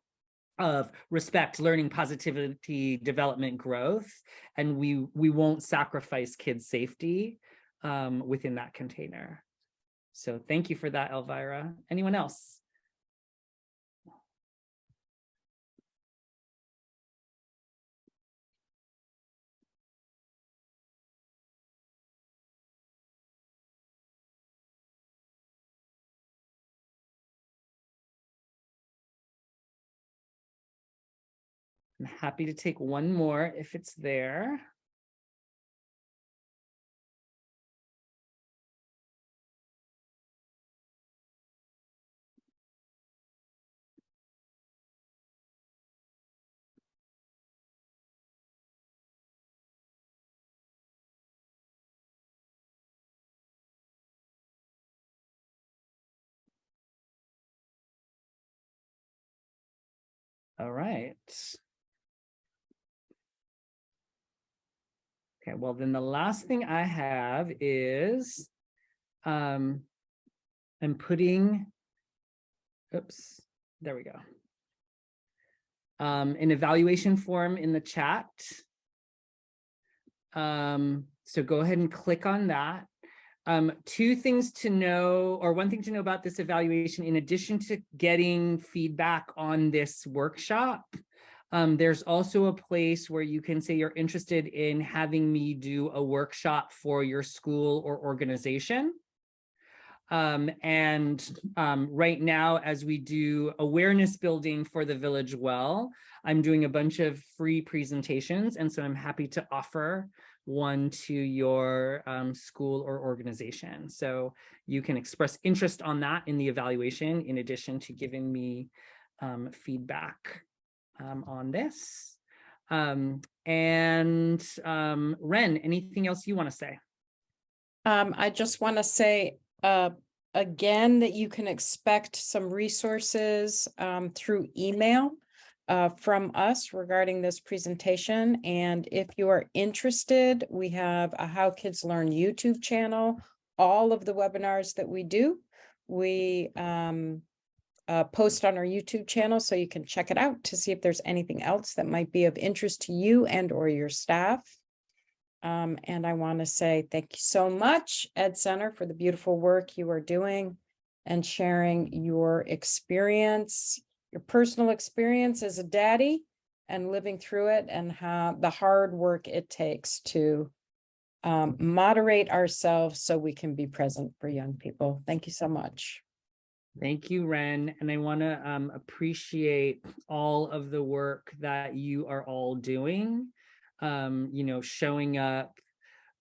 of respect, learning, positivity, development, growth, and we won't sacrifice kids' safety within that container. So thank you for that, Elvira. Anyone else? I'm happy to take one more if it's there. All right. Okay, well then the last thing I have is I'm putting, oops, there we go. An evaluation form in the chat. So go ahead and click on that. Two things to know, or one thing to know about this evaluation, in addition to getting feedback on this workshop, there's also a place where you can say you're interested in having me do a workshop for your school or organization. Right now, as we do awareness building for the Village Well, I'm doing a bunch of free presentations. And so I'm happy to offer one to your school or organization. So you can express interest on that in the evaluation, in addition to giving me feedback on this. Ren, anything else you want to say? I just want to say again that you can expect some resources through email from us regarding this presentation. And if you are interested, we have a How Kids Learn YouTube channel. All of the webinars that we do, we post on our YouTube channel, so you can check it out to see if there's anything else that might be of interest to you and or your staff. And I want to say thank you so much, Ed Center, for the beautiful work you are doing and sharing your experience, your personal experience as a daddy, and living through it, and how the hard work it takes to moderate ourselves so we can be present for young people. Thank you so much. Thank you, Ren. And I want to appreciate all of the work that you are all doing. You know, showing up.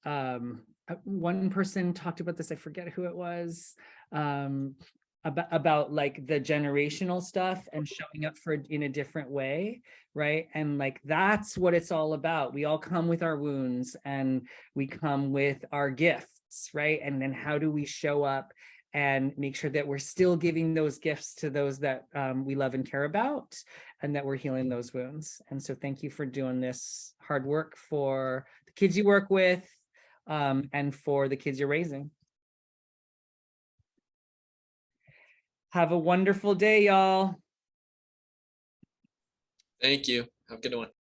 One person talked about this, I forget who it was, about like the generational stuff and showing up for in a different way, right? And like that's what it's all about. We all come with our wounds and we come with our gifts, right? And then how do we show up and make sure that we're still giving those gifts to those that we love and care about, and that we're healing those wounds. And so thank you for doing this hard work for the kids you work with, and for the kids you're raising. Have a wonderful day, y'all. Thank you. Have a good one.